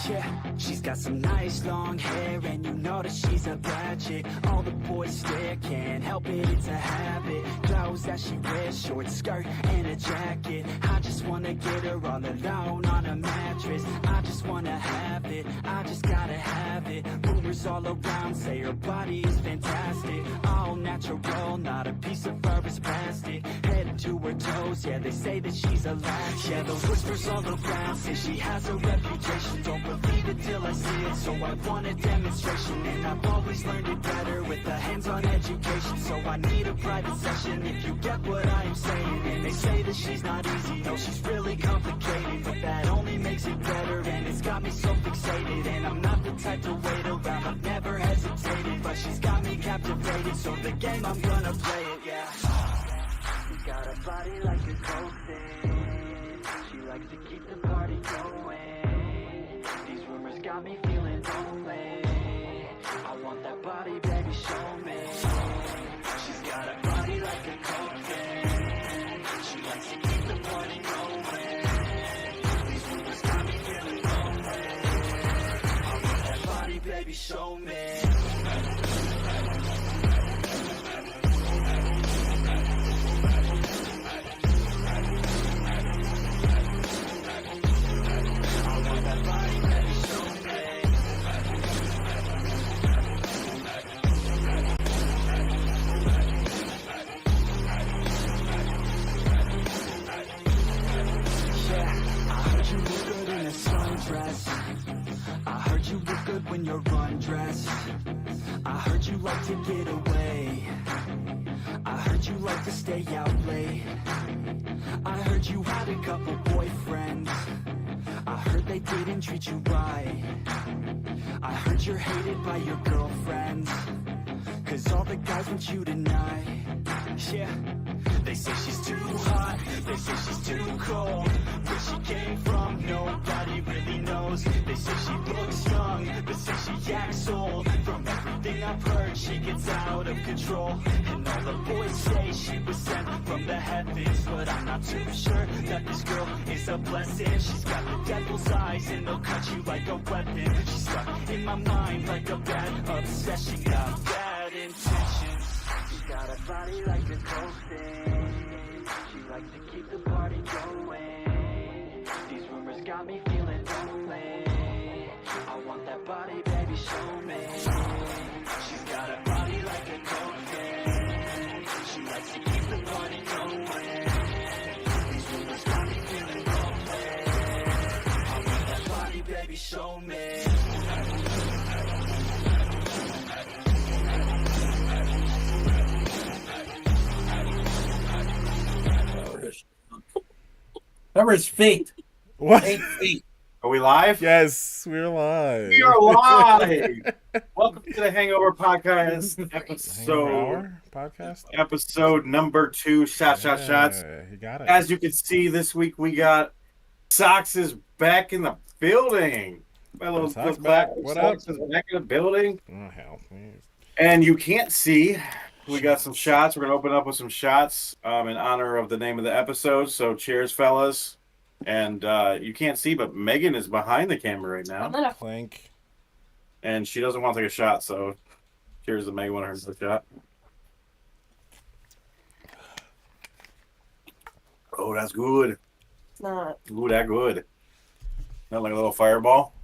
Yeah, she's got some nice long hair, and you know that she's a bad chick. All the boys stare, can't help it, it's a habit. Clothes that she wears, short skirt and a jacket. I just wanna get her all alone on a mattress. I just wanna have it, I just gotta have it. Rumors all around say her body is fantastic. All natural, not a piece of fur is plastic. Head to her toes, yeah, they say that she's a latch. Yeah, those whispers all around say she has a reputation. Don't believe it till I see it, so I want a demonstration. And I've always learned it better with a hands-on education. So I need a private session if you get what I am saying. And they say that she's not easy, no, she's really complicated. But that only makes it better, and it's got me so fixated. And I'm not the type to wait around, I've never hesitated. But she's got me captivated, so the game, I'm gonna play it, yeah. She's got a body like a coating. She likes to keep the party going. These rumors got me feeling lonely. I want that body, baby, show me. She's got a body like a coating. She likes to keep the party going. These rumors got me feeling lonely. I want that body, baby, show me. I heard you look good when you're undressed. I heard you like to get away. I heard you like to stay out late. I heard you had a couple boyfriends. I heard they didn't treat you right. I heard you're hated by your girlfriends, 'cause all the guys want you tonight. Yeah, they say she's too hot, they say she's too cold. Where she came from, nobody really knows. They say she looks young, but say she acts old. From everything I've heard, she gets out of control. And all the boys say she was sent from the heavens, but I'm not too sure that this girl is a blessing. She's got the devil's eyes, and they'll cut you like a weapon. She's stuck in my mind like a bad obsession. Got bad intentions. She's got a body like a coating. She likes to keep the party going. These rumors got me feeling lonely. I want that body, baby, show me. She's got a body like a coating. She likes to keep the party going. These rumors got me feeling lonely. I want that body, baby, show me. Number is feet. What? 8 feet. Are we live? Yes, we're live. We are live. Welcome to the Hangover podcast Hangover podcast. episode number 2. Shots. You got it. As you can see, this week we got Sox is back in the building. My little Sox black back. What up? Sox is back in the building, Oh hell, please. and you can't see. We got some shots. We're gonna open up with some shots in honor of the name of the episode. So cheers, fellas. And you can't see, but Megan is behind the camera right now, Clink. and she doesn't want to take a shot. So cheers to Megan. Want her to take a shot? Oh, that's good. It's not. Ooh, that good. Not like a little fireball.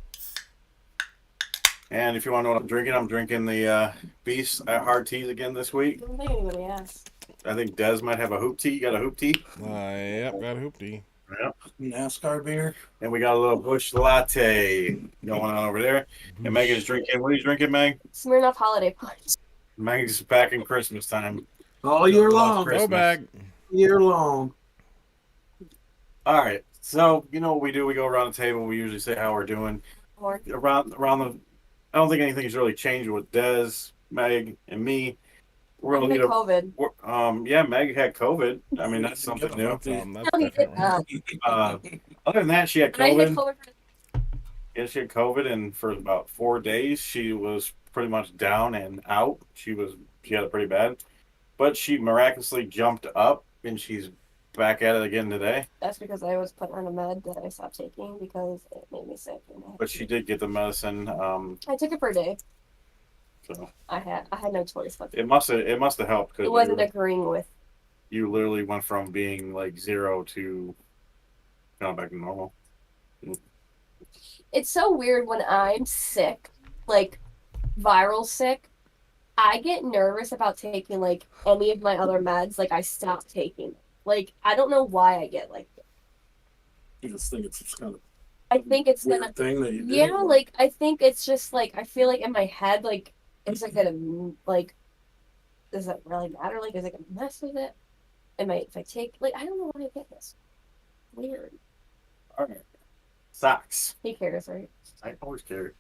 And if you want to know what I'm drinking the Beast at Hard Teas again this week. I don't think anybody asked. I think Des might have a hoop tea. You got a hoop tea? Yep, got a hoopty. Yep. NASCAR beer. And we got a little Bush latte going on over there. And Megan's drinking. What are you drinking, Meg? Smirnoff Holiday Punch. Megan's back in Christmas time. All year long. Christmas. Go back. Year long. All right. So, you know what we do? We go around the table. We usually say how we're doing. Or Around the... I don't think anything's really changed with Des, Meg, and me. We're gonna need COVID. yeah, Meg had COVID. I mean, that's something new. That's No, he did different. not. Other than that, she had But I had COVID. COVID. Yeah, she had COVID, and for about 4 days, she was pretty much down and out. She had it pretty bad, but she miraculously jumped up, and she's back at it again today. That's because I was put on a med that I stopped taking because it made me sick. But she did get the medicine. I took it for a day. So I had no choice. But it must have helped because it wasn't agreeing with. you literally went from being like 0 to kind of back to normal. It's so weird when I'm sick, like viral sick. I get nervous about taking like any of my other meds. Like I stop taking. Like I don't know why I get like that. You just think it's just kind of I think it's weird gonna. thing that you do. Yeah, like I think it's just like I feel like in my head, like it's like gonna like. Does it really matter? Like, is it gonna mess with it? If I take like I don't know why I get this. Weird. All right. Socks. He cares, right? I always care.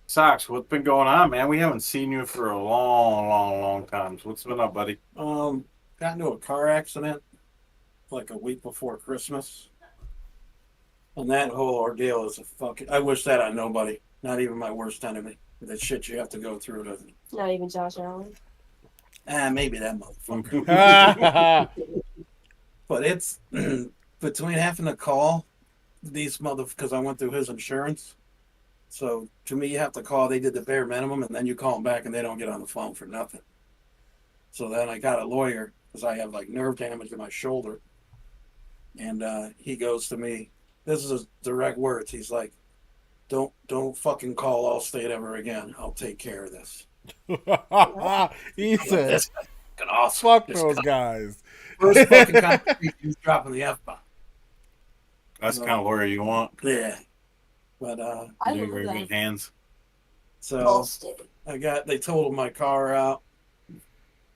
Socks, what's been going on, man? We haven't seen you for a long time. So what's been up, buddy? Got into a car accident like a week before Christmas. And that whole ordeal is a fucking. I wish that on nobody, not even my worst enemy. That shit you have to go through to. Not even Josh Allen. Maybe that motherfucker. But it's between having to call these because I went through his insurance. So to me, you have to call. They did the bare minimum, and then you call them back, and they don't get on the phone for nothing. So then I got a lawyer because I have like nerve damage in my shoulder, and he goes to me. This is his direct words. He's like, "Don't fucking call Allstate ever again. I'll take care of this." He said, That's fucking awesome. fuck This those guy- guys. First fucking conversation, he's dropping the F bomb. That's the kind of lawyer you want. Yeah, but I You're in love very good that. hands. so Allstate. they totaled my car out.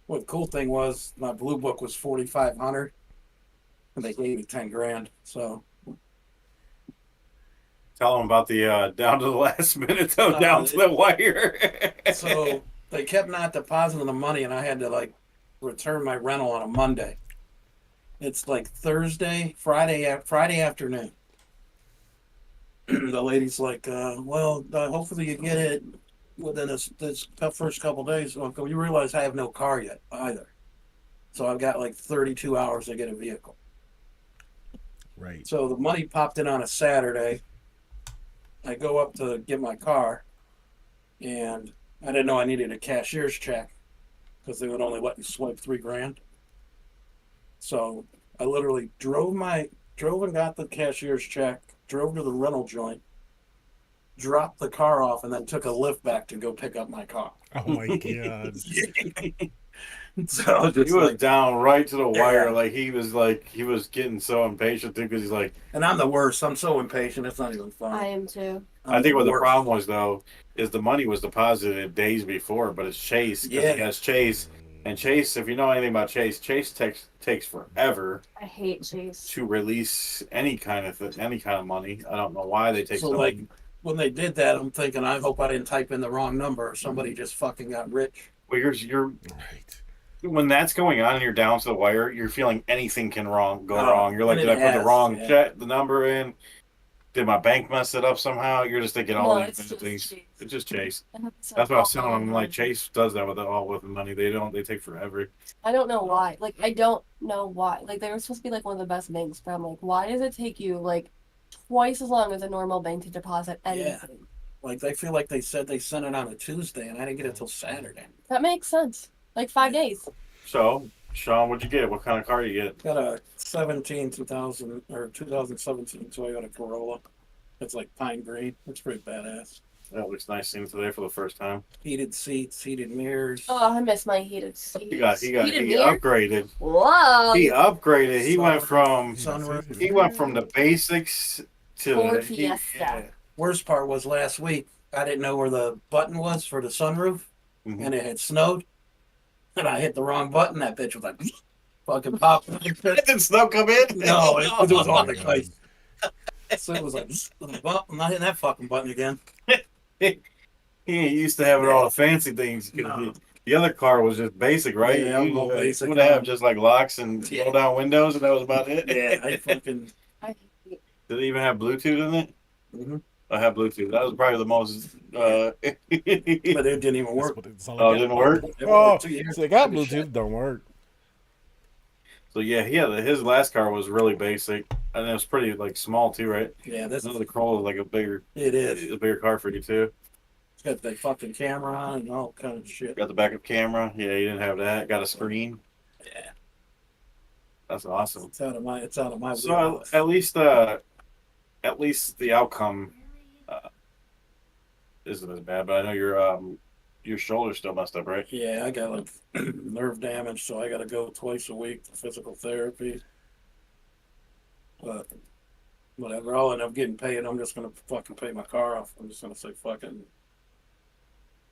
What the cool thing was, my blue book was $4,500, and they gave me $10,000. So Tell them about the down to the last minute, though, down to the wire. so they kept not depositing the money, and I had to like return my rental on a Monday. It's like Friday afternoon. The lady's like, well, hopefully you get it within this first couple days. Well, you realize I have no car yet either. So I've got like 32 hours to get a vehicle. Right. So the money popped in on a Saturday. I go up to get my car, and I didn't know I needed a cashier's check because they would only let you swipe $3,000. So I literally drove and got the cashier's check, drove to the rental joint, dropped the car off, and then took a lift back to go pick up my car. Oh my god. So He just was like, down right to the wire. Yeah. He was getting so impatient too because he's like. and I'm the worst. I'm so impatient. It's not even I funny. am too. I think what the worst. problem was though is the money was deposited days before, but it's Chase because Yeah. he has Chase, and Chase. If you know anything about Chase takes forever I hate Chase. to release any kind of money. I don't know why they take So so like long. when they did that, I'm thinking, I hope I didn't type in the wrong number or somebody just fucking got rich. Well, you're Right. when that's going on and you're down to the wire, you're feeling anything can go Oh, wrong. You're like, and did it I put the has, wrong yeah. the number in? Did my bank mess it up somehow? You're just thinking all No, these it's just things. Chase. It's just Chase. So That's what I was telling awful. him. Like Chase does that with the money. They take forever. I don't know why. Like I don't know why. Like they were supposed to be like one of the best banks, but I'm like, why does it take you like twice as long as a normal bank to deposit anything? Like they feel like they said they sent it on a Tuesday, and I didn't get it till Saturday. That makes sense. Like 5 days. So, Sean, what'd you get? What kind of car you get? Got a 2017 Toyota Corolla. It's like pine green. It's pretty badass. That looks nice seeing it today for the first time. Heated seats, heated mirrors. Oh, I miss my heated seats. He Heated mirror? upgraded. Whoa. He upgraded. He went from Sunroof. the basics to Ford Fiesta. yeah. Worst part was last week. I didn't know where the button was for the sunroof, Mhm. and it had snowed. And I hit the wrong button. That bitch was like, fucking pop. Did snow come in? No, it was Oh on my the God. place. So it was like, well, I'm not hitting that fucking button again. He ain't used to having all the fancy things. No. The other car was just basic, right? Yeah, I'm You all basic. would have just like locks and Yeah. roll down windows, and that was about it. Yeah, I fucking. I hate Did it even have Bluetooth in it? Mhm. I have Bluetooth. That was probably the most. But it didn't even work. That's what it's all Oh, it about. didn't work? It Oh, worked 2 years. so they got Pretty shit. Bluetooth, don't work. So yeah, his last car was really basic, and it was pretty like small too, right? Yeah, this Another Corolla is like it is. a bigger car for you too. It's got the fucking camera on and all kind of shit. Got the backup camera. Yeah, you didn't have that. Got a screen. Yeah, That's awesome. it's out of my So wheelhouse. at least the outcome isn't as bad. But I know your shoulder's still messed up, right? Yeah, I got like nerve damage, so I got to go twice a week to physical therapy. But whatever, I'll end up getting paid. I'm just gonna fucking pay my car off. I'm just gonna say fucking.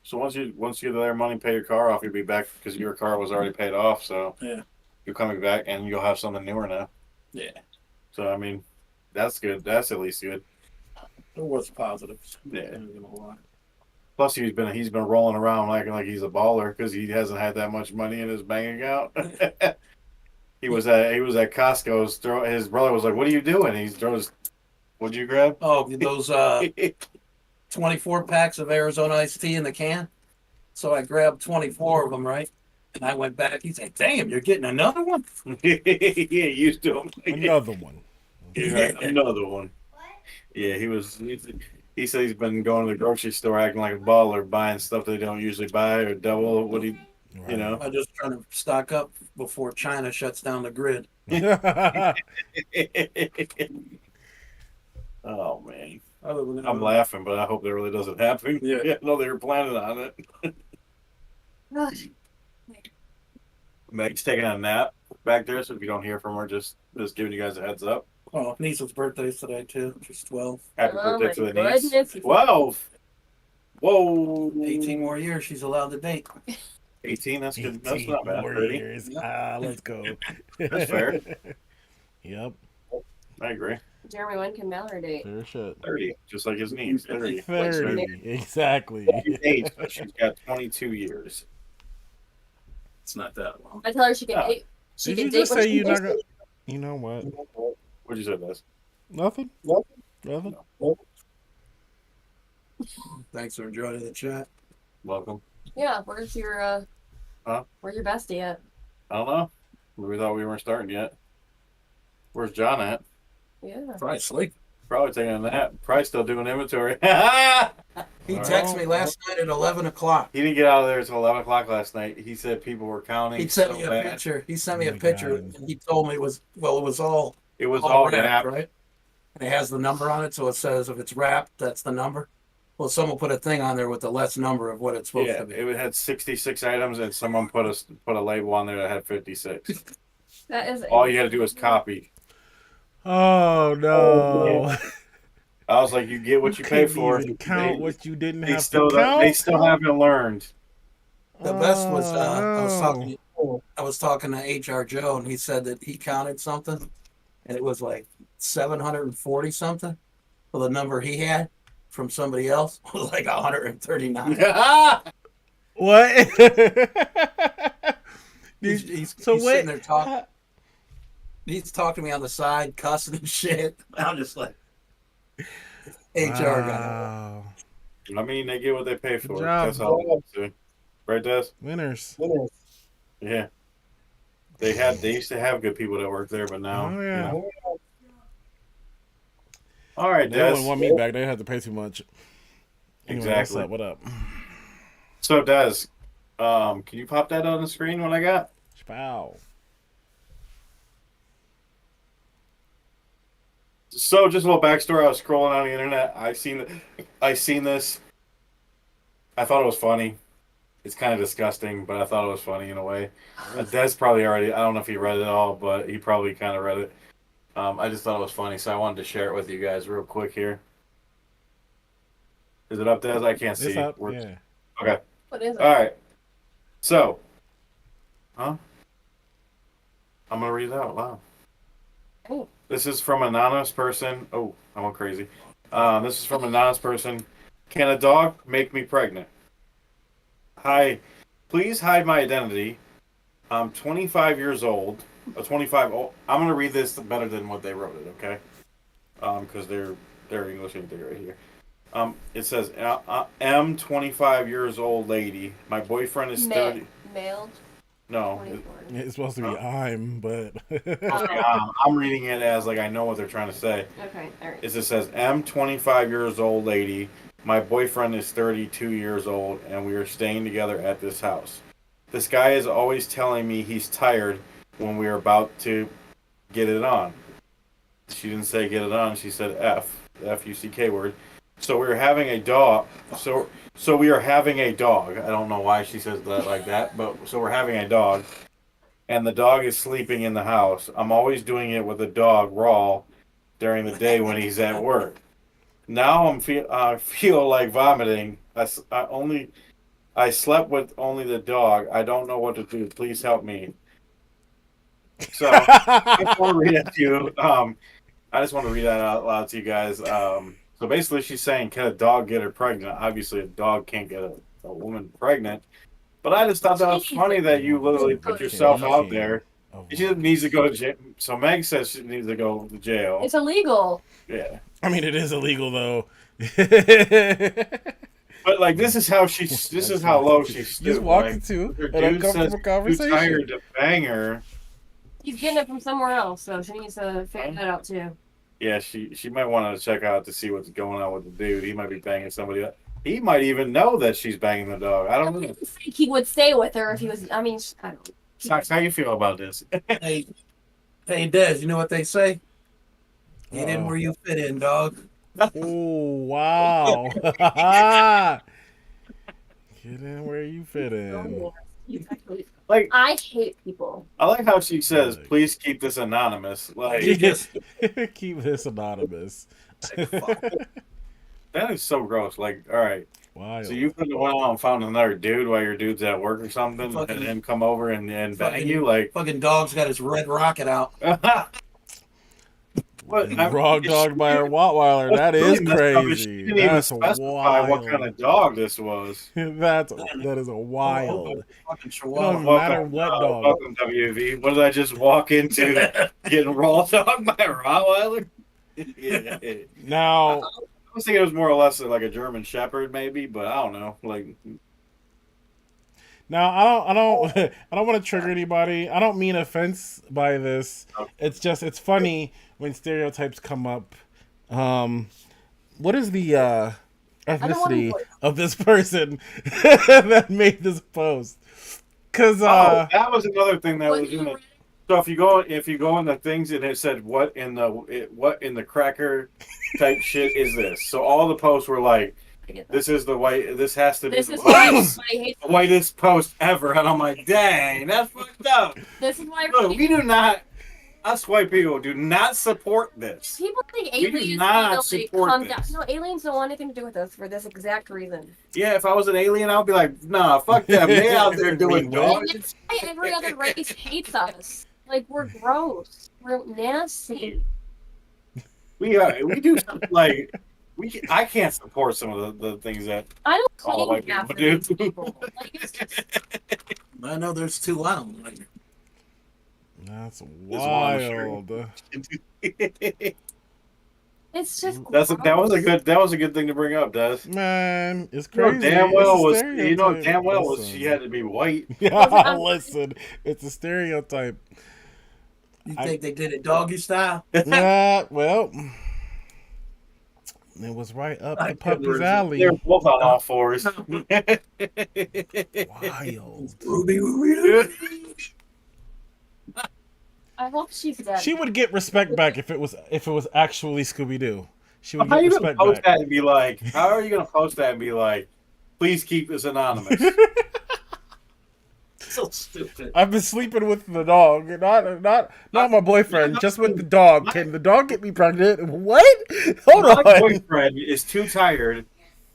So once you get their money, pay your car off, you'll be back because your car was already paid off. So Yeah, you're coming back, and you'll have something newer now. yeah. So I mean, that's good. That's at least good. There was positives. Yeah. I'm not gonna lie. Plus, he's been rolling around like he's a baller because he hasn't had that much money in his bank account. He was at Costco's. His brother was like, "What are you doing?" He throws. What'd you grab? Oh, those 24 packs of Arizona iced tea in the can. So I grabbed 24 of them, right? And I went back. He said, "Damn, you're getting another one." Yeah, used to him. Another one. Yeah, another one. Yeah, he said he's been going to the grocery store acting like a baller, buying stuff they don't usually buy or double what he, Right. you know. I'm just trying to stock up before China shuts down the grid. Oh man, Other than that, I'm laughing, but I hope that really doesn't happen. Yeah. No, they were planning on it. Gosh. Meg's taking a nap back there, so if you don't hear from her, just giving you guys a heads up. Oh, niece's birthday's today too. She's 12. Happy Oh birthday my to the niece. goodness. 12. Whoa. 18 more years, she's allowed to date. 18. That's good. That's 18 not bad. more 30. years. Let's go. That's fair. Yep. I agree. Jeremy, when can Mallory date? Fair shit. 30, just like his niece. 30. 30. Exactly. She's 8, but she's got 22 years. It's not that long. I tell her she can Oh. date. She Did can you date just when say she you're not wants gonna... to. You know what? What'd you say, Des? Nothing? Nothing? Thanks for joining the chat. Welcome. Yeah, where's your Huh? Where's your bestie at? I don't know. We thought we weren't starting yet. Where's John at? Yeah. Probably sleep. Probably taking a nap. Probably still doing inventory. He All texted me last night at 11 o'clock. He didn't get out of there until 11 o'clock last night. He said people were counting. He sent so me a bad. picture. He sent me Oh a my picture. God. And he told me it was all It was all wrapped, wrapped. right? And it has the number on it, so it says if it's wrapped, that's the number. Well, someone put a thing on there with the less number of what it's supposed Yeah, to be. it had 66 items, and someone put a label on there that had 56. That is All you had to do was copy. Oh, no. I was like, you get what you pay couldn't for. even count what you didn't have still to count? they still haven't learned. The best was Oh, I was talking to HR Joe, and he said that he counted something, and it was like 740 something. Well, the number he had from somebody else was like 139. what? He's what? sitting there talking. He's talking to me on the side, cussing and shit. I'm just like, HR guy. Wow. I mean, they get what they pay for. Good job. That's all. I'm saying. Right, Des? Winners. Yeah. They used to have good people that worked there, but now. Oh, yeah. You know. All right, They wouldn't Des. want me back. They had to pay too much. Anyway, Exactly. What up? So, Des, can you pop that on the screen? What I got? Wow. So, just a little backstory. I was scrolling on the internet. I seen this. I thought it was funny. It's kind of disgusting, but I thought it was funny in a way. Des probably already. I don't know if he read it all, but he probably kind of read it. I just thought it was funny, so I wanted to share it with you guys real quick here. Is it up, Des? I can't see. It's up. We're- Yeah. Okay. What is it? All right. So, I'm gonna read it out loud. Oh. This is from an anonymous person. Oh, I went crazy. This is from an anonymous person. Can a dog make me pregnant? Hi, please hide my identity. I'm 25 years old. 25. I'm gonna read this better than what they wrote it. Okay. Because they're English ain't they right here. It says, I'm 25 years old lady. My boyfriend is 30. Mailed. No, 24. It's supposed to be I'm, but I'm reading it as like I know what they're trying to say. Okay, all right. It says M 25 years old lady. My boyfriend is 32 years old, and we are staying together at this house. This guy is always telling me he's tired when we are about to get it on. She didn't say get it on. She said the F-U-C-K word. So we are having a dog. So we are having a dog. I don't know why she says that like that, but so we're having a dog, and the dog is sleeping in the house. I'm always doing it with the dog raw during the day when he's at work. Now I feel like vomiting. I slept with only the dog. I don't know what to do. Please help me. So I just want to read that to you. I just want to read that out loud to you guys. So basically, she's saying, can a dog get her pregnant? Obviously, a dog can't get a woman pregnant. But I just thought that was funny that you literally put yourself out there. She needs to go to jail. So Meg says she needs to go to jail. It's illegal. Yeah. I mean, it is illegal though. But like, this is how low she stooped. Just walk like, into her an dude says uncomfortable too conversation. tired to bang her. He's getting it from somewhere else, so she needs to figure that out too. Yeah, she might want to check out to see what's going on with the dude. He might be banging somebody else. He might even know that she's banging the dog. I don't know. He would stay with her if he was. I mean, I don't. Sox, how you feel about this? Hey, Des, you know what they say? Get in Uh-oh. where you fit in, dog. Oh wow! Get in where you fit in. Like, I hate people. I like how she says, "Please keep this anonymous." Like, You just Keep this anonymous. that is so gross. Like, all right, Wow. so you could have went out and found another dude while your dude's at work or something, Fucking- and then come over and bang fucking- you. Like, fucking dog's got his red rocket out. what? Raw dog by a Rottweiler. That is She didn't crazy. even That's specify wild. what kind of dog this was. that is a wild. Fucking It chihuahua. don't matter what dog. Welcome, WV. What did I just walk into? Getting raw dog by a Rottweiler? Yeah. Now, I was thinking it was more or less like a German Shepherd, maybe, but I don't know. Like, I don't want to trigger anybody. I don't mean offense by this. It's just it's funny when stereotypes come up. What is the ethnicity of this person that made this post? Because that was another thing that was in it. So if you go in the things and it said what in the cracker type shit is this? So all the posts were like, this is the white. This has to be This the is why whitest, everybody hates. whitest post ever, and I'm like, dang, that's fucked up. This is why Look, everybody. we do not. Us white people do not support this. People think We do aliens not need to support come this. down. No, aliens don't want anything to do with us for this exact reason. Yeah, if I was an alien, I'd be like, nah, fuck them. They out there doing dog. And that's why every other race hates us. Like, we're gross. We're nasty. We do something like I can't support some of the things that I don't all claim white half people of these do. people. Like, it's just, I know there's two I don't like. that's one I'm sure. wild. it's just that was a good thing to bring up, Des. Man, it's You know crazy. damn well It's a was stereotype. damn well was Listen. she had to be white. Yeah, listen, it's a stereotype. You think they did it doggy style? Yeah, well, it was right up I the puppy's couldn't alley. They're both on all fours. Wild. Ruby, Ruby. I hope she's dead. She would get respect back if it was actually Scooby Doo. She would How are get you gonna respect post back. that and be like? How are you gonna post that and be like? Please keep this anonymous. So stupid. I've been sleeping with the dog, not my boyfriend, just with the dog. Can the dog get me pregnant? What? Hold My on. boyfriend is too tired.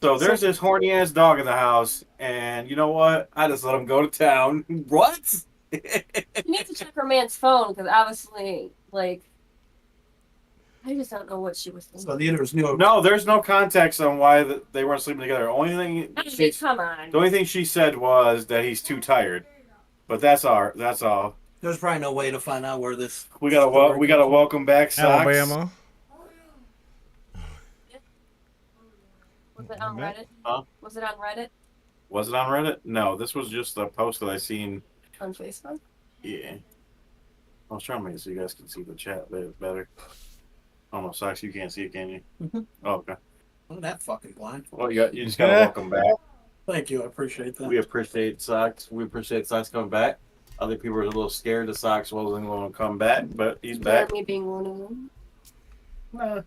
So there's this horny ass dog in the house, and you know what? I just let him go to town. What? You need to check her man's phone because obviously, like, I just don't know what she was thinking. So the others knew. No, there's no context on why they weren't sleeping together. I mean, come on. The only thing she said was that he's too tired. But that's all. There's probably no way to find out where this. We gotta welcome back Sox. Alabama. Was it on Reddit? Huh? Was it on Reddit? Was it on Reddit? No, this was just a post that I seen On Facebook? Yeah. I was trying to make it so you guys can see the chat a bit better. Oh no, Socks, you can't see it, can you? Mhm. Oh, okay. Oh, that fucking blind. Well, you just gotta welcome back. Thank you. I appreciate that. We appreciate Socks. We appreciate Socks coming back. Other people are a little scared that Socks wasn't going to come back, but he's back. Jeremy being one of them. Nah.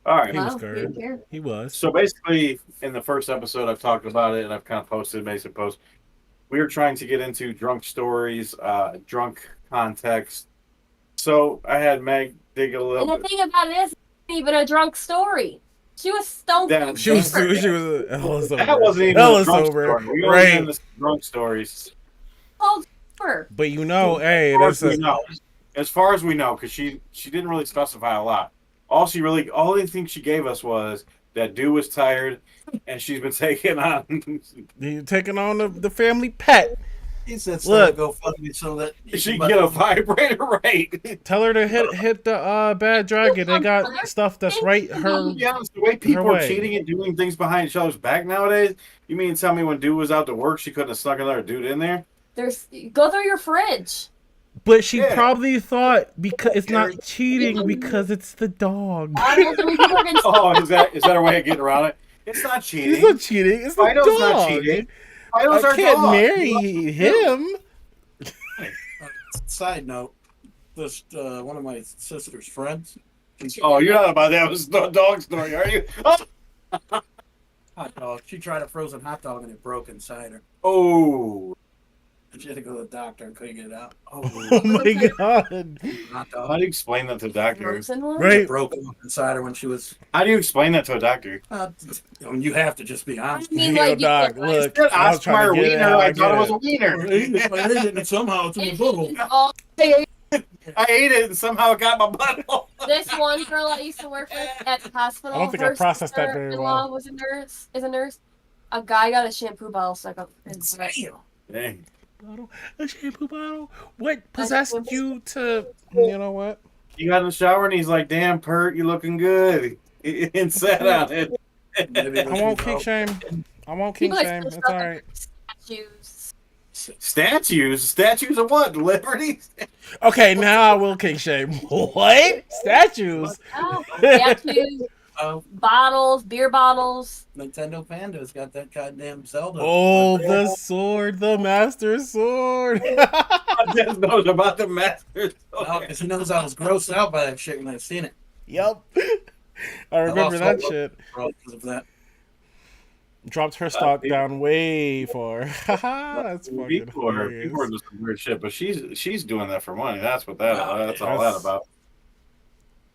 All right. He was Wow, scared. you didn't care. He was. So basically, in the first episode, I've talked about it, and I've kind of posted a basic post. We were trying to get into drunk stories, drunk context. So I had Meg dig a little And the bit. thing about it is, it's not even a drunk story. She was stoned. That- She was sober. hella sober. That wasn't even Hella a drunk sober. story. We only Right. had the drunk stories. Called sober. But you know, hey, As far that's as we know, as far as we know, because she didn't really specify a lot. All the thing she gave us was that dude was tired, and she's been taking on. you taking on the family pet. He said, Look. "Go fuck me," so that She can get a vibrator right. Tell her to hit the bad dragon. They got stuff that's right her. To be honest, the way people are way. cheating and doing things behind each other's back nowadays, you mean to tell me when dude was out to work, she couldn't have snuck another dude in there? Go through your fridge. But she Yeah. probably thought because it's not cheating because it's the dog. Oh, is that her way of getting around it? It's not cheating. It's not cheating. It's the Fido's dog. not cheating. Fido's I our can't dog. marry him. Side note: this one of my sister's friends. Oh, you're not about that. It was the dog story, are you? Hot dog. She tried a frozen hot dog and it broke inside her. Oh. She had to go to the doctor and couldn't get it out. Oh my god. Hot How dog. do you explain that to a doctor? Frozen one? Right. It broke inside her when she was. How do you explain that to a doctor? I mean, you have to just be I honest. mean, Yo, like, dog, you look. Said I was trying Oscar to get it wiener. out. I thought it get was a wiener. And somehow it's in the bubble. it's all I ate it and somehow it got my butthole. this one girl I used to work with at the hospital. I don't think I her processed that very sister-in-law well. was a nurse. Is a nurse. A guy got a shampoo bottle stuck up his butt. Dang. A shampoo bottle? What possessed you to? You know what? He got in the shower and he's like, "Damn, Pert, you looking good." And sat on it. I won't kink shame. I won't kink People shame. like It's all right. statues. Statues of what? Liberty? Okay, now I will kink shame. What? Statues? Oh, statues, Oh, bottles, beer bottles. Nintendo Panda's got that goddamn Zelda. Oh, the sword, the master sword. I just knows about the masters. Because he knows I was grossed out by that shit when I seen it. Yep. I remember that lost shit. Because of that. Dropped her stock down way far. Haha, that's fucking People are hilarious. doing some weird shit, but she's doing that for money. That's what that's all that about.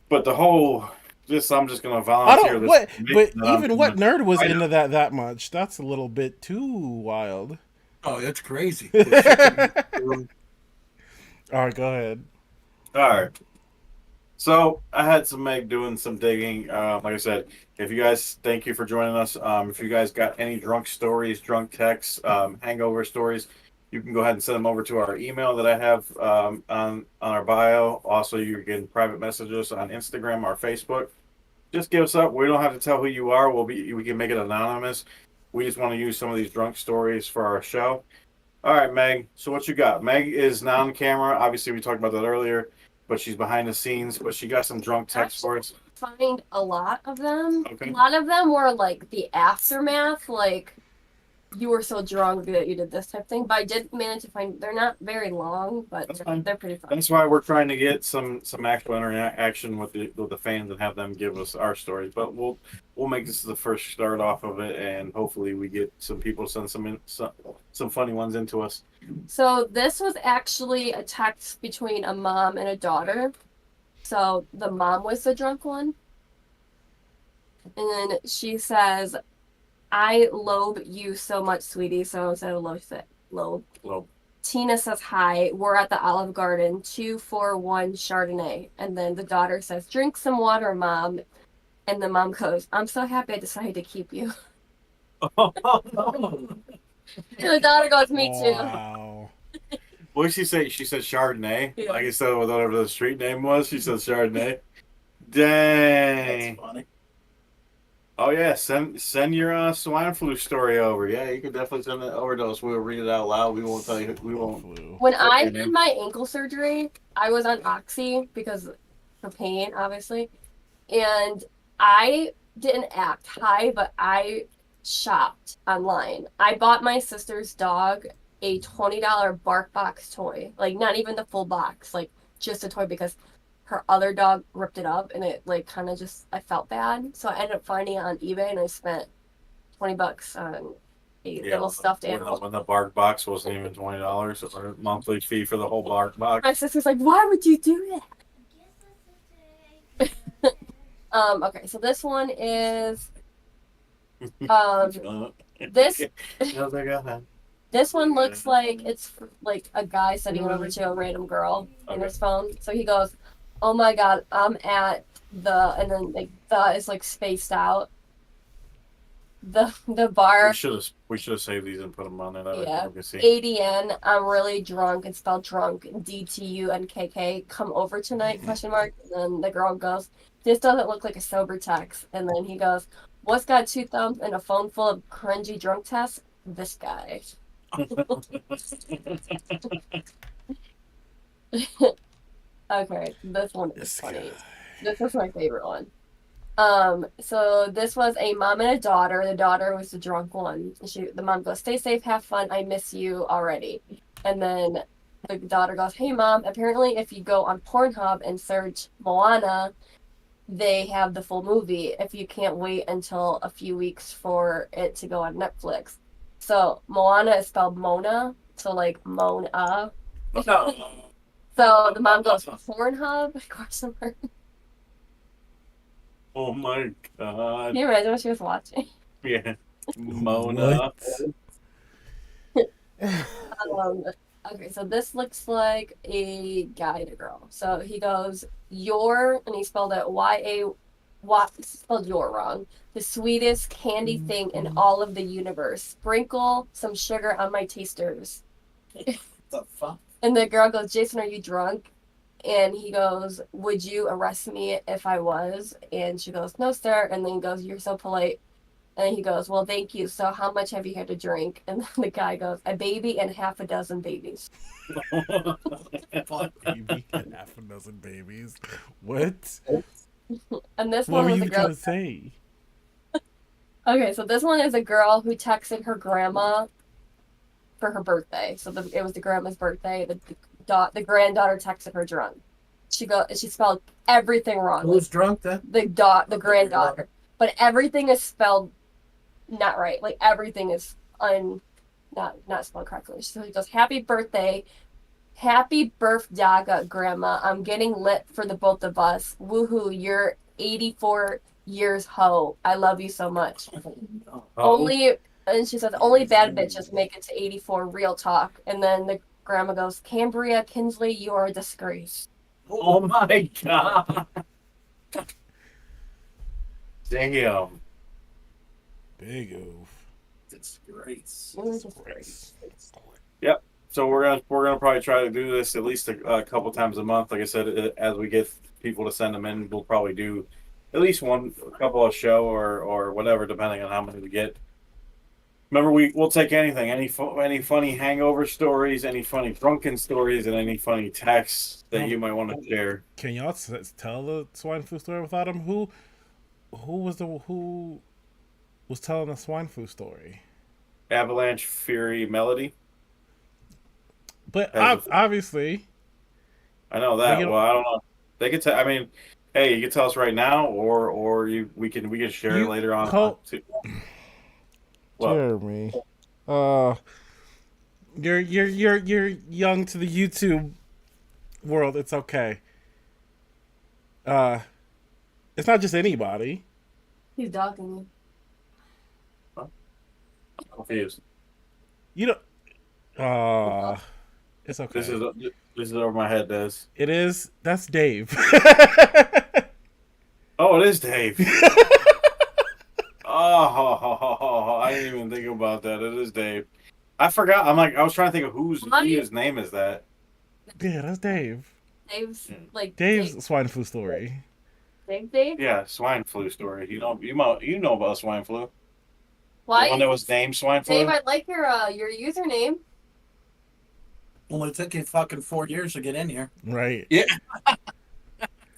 But the whole I'm just gonna I volunteer don't this. what, but that I'm even what gonna- nerd was I know. into that much? That's a little bit too wild. Oh, that's crazy. All right, go ahead. All right. So I had some Meg doing some digging. Like I said, if you guys, thank you for joining us. If you guys got any drunk stories, drunk texts, hangover stories, you can go ahead and send them over to our email that I have on our bio. Also, you can private message us on Instagram or Facebook. Just give us up. We don't have to tell who you are. We can make it anonymous. We just want to use some of these drunk stories for our show. All right, Meg. So what you got? Meg is non-camera. Obviously, we talked about that earlier, but she's behind the scenes. But she got some drunk text for us. Find a lot of them. Okay. A lot of them were like the aftermath, like you were so drunk that you did this type thing. But I did manage to find they're not very long, but That's fine. they're pretty fun. That's why we're trying to get some actual interaction with the fans and have them give us our stories. But we'll make this the first start off of it, and hopefully we get some people send some funny ones into us. So this was actually a text between a mom and a daughter. So the mom was the drunk one. And then she says, I lobe you so much, sweetie. So instead of lobe, she said lobe. Well, Tina says, hi, we're at the Olive Garden, 241 Chardonnay. And then the daughter says, drink some water, Mom. And the mom goes, I'm so happy I decided to keep you. And the daughter goes, me too. Wow. what did she say? She said Chardonnay. Yeah. Like I said, whatever the street name was, she said Chardonnay. That's Dang. funny. 'Cause, you know, I was grossed out by that shit when I seen it. I just knows about the masters. That's funny. Oh yeah, send your swine flu story over. Yeah, you can definitely send it over to us. We'll read it out loud. We won't tell you. We won't. Flu. When Say I your had name. my ankle surgery, I was on Oxy because for pain, obviously. And I didn't act high, but I shopped online. I bought my sister's dog a $20 bark box toy. Like not even the full box, like just a toy because her other dog ripped it up and it like kind of just I felt bad. So I ended up finding it on eBay and I spent $20 on a Yeah, little stuffed animal. when the bark box wasn't even $20 or a monthly fee for the whole bark box. My sister's like, "Why would you do that?" Okay, so this one is this No, they got that. this one looks like it's like a guy sending it over to a random girl in his phone. So he goes, "Oh my God, I'm at the," and then like the is like spaced out. The bar, We should have saved these and put them on there that way yeah, people can see. ADN. I'm really drunk. It's spelled drunk. DTUNKK. Come over tonight? Question mark. And then the girl goes, "This doesn't look like a sober text." And then he goes, "What's got two thumbs and a phone full of cringy drunk tests?" This guy. Okay, this one is This funny. guy. This was my favorite one. So this was a mom and a daughter. The daughter was the drunk one. The mom goes, "Stay safe, have fun. I miss you already." And then the daughter goes, "Hey mom, apparently if you go on Pornhub and search Moana, they have the full movie if you can't wait until a few weeks for it to go on Netflix." So Moana is spelled Mona, so like Mona. So the mom goes, "Pornhub?" Question mark. Oh my god. Can you imagine what she was watching? Yeah. Mona. Um, okay, so this looks like a guy and a girl. So he goes, "You're," and he spelled it Y-A, he spelled "your" wrong. "The sweetest candy thing in all of the universe. Sprinkle some sugar on my tasters." The fuck? And the girl goes, "Jason, are you drunk?" And he goes, "Would you arrest me if I was?" And she goes, "No, sir." And then he goes, "You're so polite." And he goes, "Well, thank you. So how much have you had to drink?" And then the guy goes, "A baby and half a dozen babies." Baby and half a dozen babies. What? And this What one were was a you girl. trying to say? Okay, so this one is a girl who texted her grandma for her birthday. So it was the grandma's birthday. The granddaughter texted her drunk. She spelled everything wrong. Who's drunk then? The granddaughter, but everything is spelled not right. Like everything is not spelled correctly. So he goes, happy birthday, grandma. I'm getting lit for the both of us. Woohoo! You're 84 years ho. I love you so much. Only, and she says, "Only bad bitches make it to 84. Real talk." And then the grandma goes, "Cambria Kinsley, you are a disgrace." Oh my god. Damn. Big oof. Disgrace. You're a disgrace. Yep. So we're gonna probably try to do this at least a couple times a month. Like I said, as we get people to send them in, we'll probably do at least a couple of show or whatever, depending on how many we get. Remember, we'll take anything, any funny hangover stories, any funny drunken stories, and any funny texts that you might want to share. Can y'all tell the swine flu story without him? Who was telling the swine flu story? Avalanche Fury Melody. But Has obviously, I know that. They get- Well, I don't know. They could tell. I mean, hey, you can tell us right now, or we can share it later on. What? Jeremy, you're young to the YouTube world. It's okay. It's not just anybody. He's dogging you. Confused. You don't. It's okay. This is over my head, Des. It is. That's Dave. Oh, it is Dave. Oh, I didn't even think about that. It is Dave. I forgot. I was trying to think of whose name is that. Yeah, that's Dave. Dave's like Dave's swine flu story. Dave? Yeah, swine flu story. You know about swine flu. Why? The one that was named swine flu. Dave, I like your username. Only took you fucking 4 years to get in here. Right. Yeah.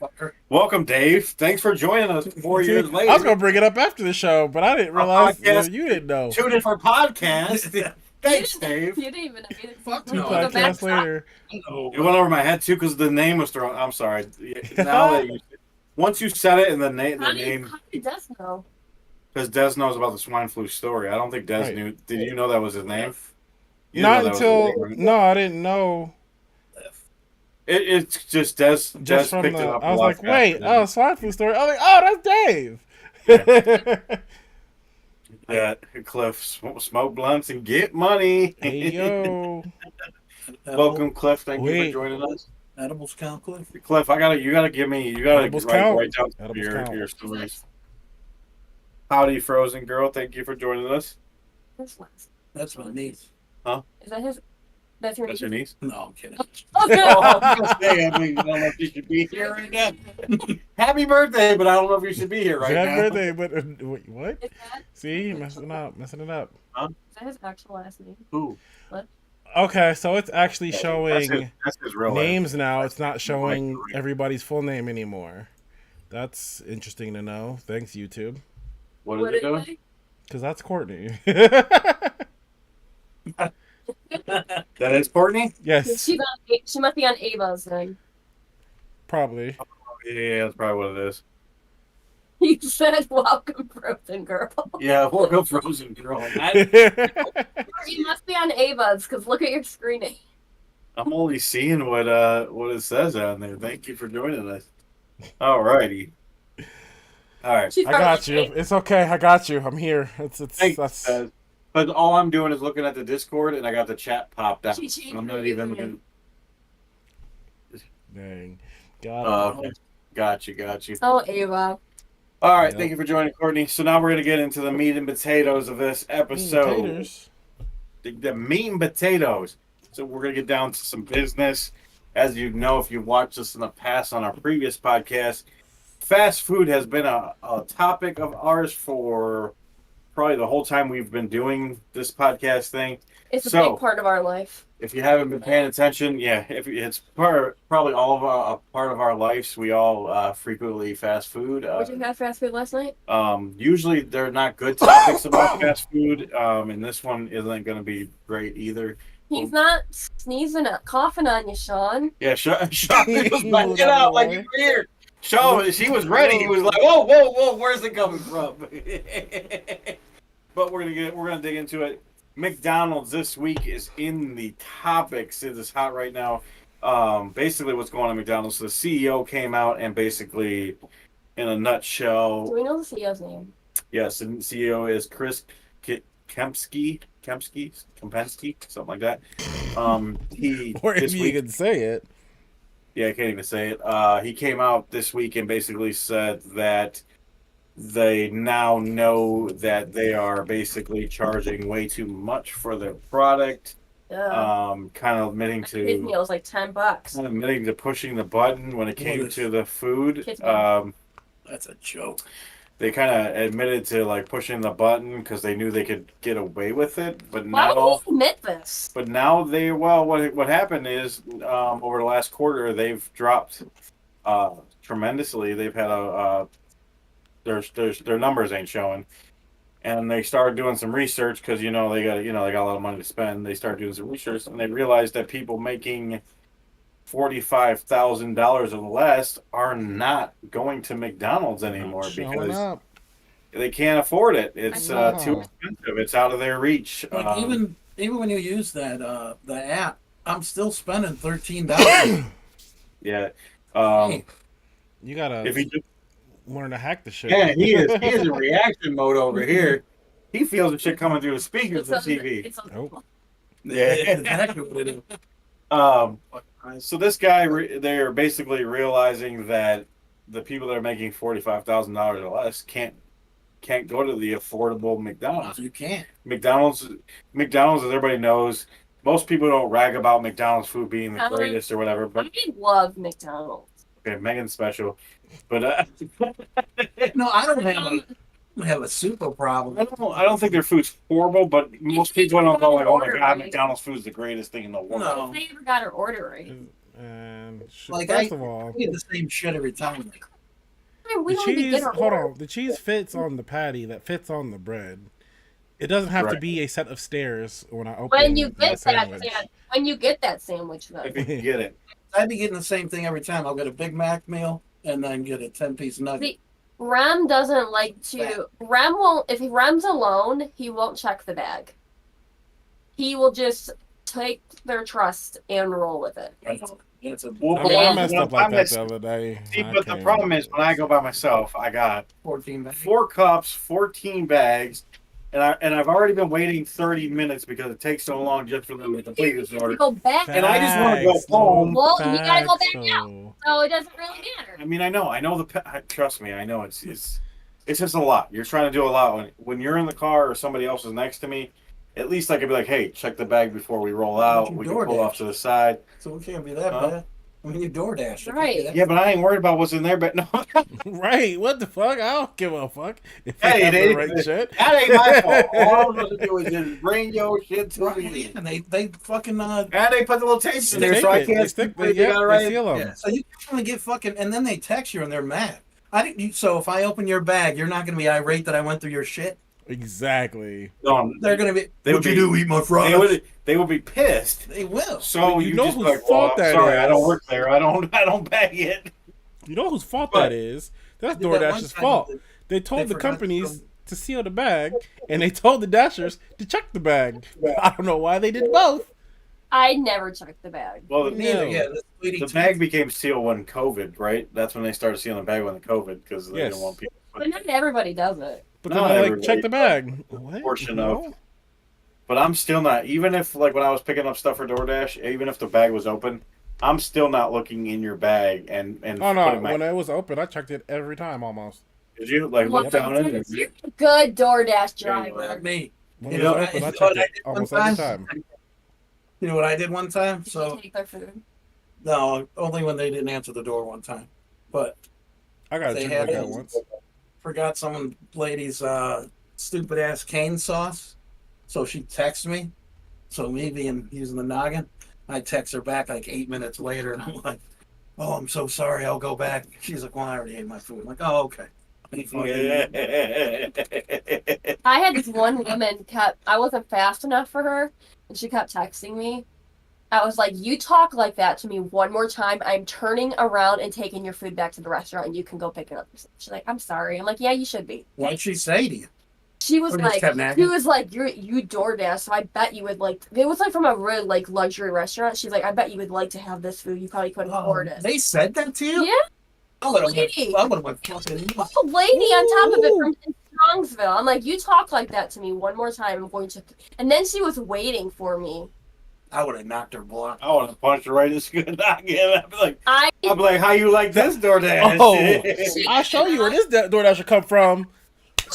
Fucker. Welcome, Dave. Thanks for joining us 4 years later. I was gonna bring it up after the show, but I didn't realize podcast. you didn't know. 2 different podcasts. Thanks, Dave. You didn't even know either. Fuck Two no. Go back. podcasts later. No. It went over my head too because the name was thrown. I'm sorry. Now that once you said it and the name, How did Des know? because Des knows about the swine flu story. I don't think Des Right. knew. Did you know that was his name? You didn't Not know that was until his name, right? no, I didn't know. It's just Des. Des Just from picked the, it up. I was a lot like, wait, faster oh, swine flu story. I was like, oh, that's Dave. Yeah, Cliff, smoke blunts and get money. Hey yo, Welcome, Cliff. Thank you Wait. for joining us. Edibles count, Cliff? Cliff, you gotta give me, you gotta Edibles write count. down Edibles your count. stories. Howdy, Frozen Girl. Thank you for joining us. His last. That's my niece. Is that his? That's your That's your niece. No, I'm kidding. Okay. Oh, I was gonna say, I mean, I don't know if you should be here right now. Happy birthday, but I don't know if you should be here right happy now. birthday, but wait, what? Is that, See, messing it up. is that his actual last name? Who? Okay, so it's actually showing That's his real name. names now. It's not showing everybody's full name anymore. That's interesting to know. Thanks, YouTube. What is it doing? say? Because that's Courtney. That is Courtney? Yes, She must be on Ava's thing. probably. Yeah, that's probably what it is. He said, "Welcome, Frozen Girl." Yeah, welcome, Frozen Girl. You must be on Ava's because look at your screening. I'm only seeing what it says on there. Thank you for joining us. Alrighty. All right. She's I got probably- you. It's okay. I got you. I'm here. It's Thanks, that's but all I'm doing is looking at the Discord, and I got the chat popped out. She changed I'm not her even. username. dang. Got it. Okay. Got you. Oh, Ava. All right. Yep. Thank you for joining, Courtney. So now we're gonna get into the meat and potatoes of this episode. Taters. The meat and potatoes. So we're gonna get down to some business. As you know, if you've watched us in the past on our previous podcast, fast food has been a topic of ours for probably the whole time we've been doing this podcast thing. It's a So- big part of our life. If you haven't been paying attention, yeah, if it's probably all of a part of our lives. We all frequently fast food. Did you have fast food last night? Usually they're not good topics about fast food, and this one isn't going to be great either. He's not sneezing or coughing on you, Sean. Yeah, Sean was Moved like, get out out, of the like way. you were here. Sean, she was ready. He was like, whoa, where's it coming from? But we're gonna dig into it. McDonald's this week is in the topics. It is hot right now. Basically, what's going on at McDonald's? So the CEO came out and basically, in a nutshell, Do we know the CEO's name? yes, the CEO is Chris Kempsky, something like that. He Or if this you week, can say it. yeah, I can't even say it. He came out this week and basically said that they now know that they are basically charging way too much for their product. Kind of admitting His meal was like $10. admitting to pushing the button when it came What is- to the food. Kids meal. That's a joke. They kind of admitted to like pushing the button because they knew they could get away with it. But Why now, would he admit this? what happened is over the last quarter they've dropped tremendously. They've had their numbers ain't showing, and they started doing some research because they got a lot of money to spend. They started doing some research and they realized that people making $45,000 or less are not going to McDonald's anymore Showing because up. they can't afford it. It's know. too expensive. It's out of their reach. Like even when you use that the app, I'm still spending $13. Yeah. You gotta If he just, learn to hack the shit. yeah, he is in reaction mode over here. He feels the shit coming through the speakers of TV. It's on- Nope. Yeah. Exactly what it is. So this guy, they're basically realizing that the people that are making $45,000 or less can't go to the affordable McDonald's. You can't. McDonald's, as everybody knows, most people don't rag about McDonald's food being the greatest or whatever, but I love McDonald's. Okay, Megan's special, but No, I don't have a super problem. I don't think their food's horrible. But most people don't go like, "Oh my god, McDonald's food is the greatest thing in the world." No. They never got her order right. And Like first of all, I get the same shit every time. We the don't even cheese. get her Hold order. on, the cheese fits on the patty that fits on the bread. It doesn't have to Right. be a set of stairs when I open When you the get sandwich. when you get that sandwich, though. If you can get it, I'd be getting the same thing every time. I'll get a Big Mac meal and then get a 10-piece nugget. See, Rem doesn't like to. Rem won't. If Rem's alone, he won't check the bag. He will just take their trust and roll with it. It's a well, I mean, I Yeah. messed up like that the other day. See, I but the can't problem even is when I go by myself, I got 14 bags. 4 cups, 14 bags, and I've already been waiting 30 minutes because it takes so long just for them to complete this You order. go back. And I just wanna go Facts, home. no Well, we gotta go facts, back now. though. So it doesn't really matter. I mean, I know trust me, I know it's just a lot. You're trying to do a lot when you're in the car or somebody else is next to me. At least I could be like, hey, check the bag before we roll out. We can pull off to the side. So it can't be that Huh? bad. I mean, you DoorDash. Right. Yeah, but I ain't worried about what's in there. But no, Right? What the fuck? I don't give a fuck if Hey, they have they- the right shit. that ain't my fault. All I'm supposed to do is just bring your shit to me. And they fucking And they put the little tapes in They there, so I take it. can't They stick. they They, got it they right. seal them. yeah. So you only get fucking, and then they text you and they're mad. I didn't. So if I open your bag, you're not gonna be irate that I went through your shit. Exactly. No, They're gonna be. They would What'd be- you do? Eat my fries? they would be pissed. They will. So But you you know just whose be like, fault oh, I'm that sorry, I is. don't work there. I don't bag it. You know whose fault But- that is? That's Did that one DoorDash's time fault. that They told they the forgot companies to- to seal the bag, and they told the Dashers to check the bag. I don't know why they did both. I never checked the bag. Well, Neither. No. Yeah. This sweetie the too. bag became sealed when COVID, right? That's when they started sealing the bag when the COVID because they Yes. didn't want people. But not everybody does it. But No, then they're like, everybody- check the bag. What? portion No? of- But I'm still not. Even if like when I was picking up stuff for DoorDash, even if the bag was open, I'm still not looking in your bag and Oh no! putting my. When it was open, I checked it every time almost. Did you like look down in it? You're a good DoorDash Not driver. me. When You it know, was open, I I checked did it one almost every time. time. You know what I did one time? Did So you take their food? no, only when they didn't answer the door one time. But I got a They treat had like that it. once. forgot some lady's stupid ass cane sauce. So she texted me. So me being using the noggin, I text her back like 8 minutes later, and I'm like, "Oh, I'm so sorry. I'll go back." She's like, "Well, I already ate my food." I'm like, "Oh, okay." I had this one woman I wasn't fast enough for her, and she kept texting me. I was like, you talk like that to me one more time, I'm turning around and taking your food back to the restaurant and you can go pick it up. She's like, I'm sorry. I'm like, yeah, you should be. What'd she say to you? She was Or just like, kept nagging? you DoorDash, so I bet you would like. It was like from a really like luxury restaurant. She's like, I bet you would like to have this food. You probably couldn't afford it. They said that to you? Yeah, I would have lady. went fucking nuts. a lady on top of it from Strongsville. I'm like, you talk like that to me one more time, I'm going to. And then she was waiting for me. I would have knocked her block. I want to punch her right in the good noggin. I I'd be like, how you like this DoorDash? Oh, I'll show you where this DoorDash should come from.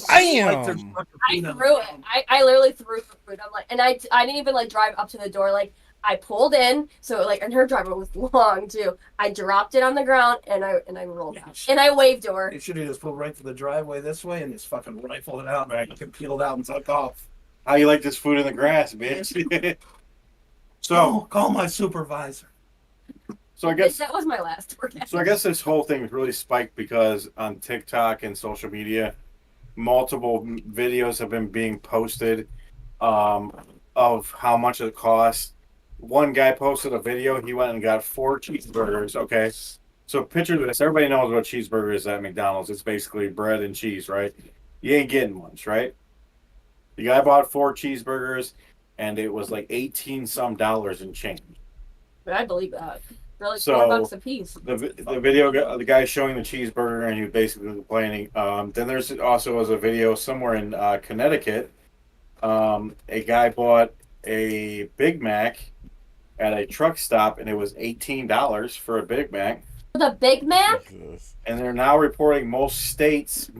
Like Damn. there's fucking I peanut. threw it. I literally threw the food. I'm like, and I didn't even like drive up to the door. Like I pulled in, so like, and her driveway was long too. I dropped it on the ground and I rolled out and I waved to her. You should have just pulled right to the driveway this way and just fucking rifled it out and peeled out and took off. How you like this food in the grass, bitch? So call my supervisor. So I guess That was my last word. So I guess this whole thing really spiked because on TikTok and social media, multiple videos have been being posted of how much it costs. One guy posted a video. He went and got 4 cheeseburgers. Okay, so picture this. Everybody knows what cheeseburger is at McDonald's. It's basically bread and cheese, right? You ain't getting much, right? The guy bought 4 cheeseburgers, and it was like 18 some dollars in change. But I believe that. They're like So, $4 a piece. The video, the guy showing the cheeseburger, and he was basically complaining. Then there's also was a video somewhere in Connecticut. A guy bought a Big Mac at a truck stop, and it was $18 for a Big Mac. The Big Mac? Jesus. And they're now reporting most states,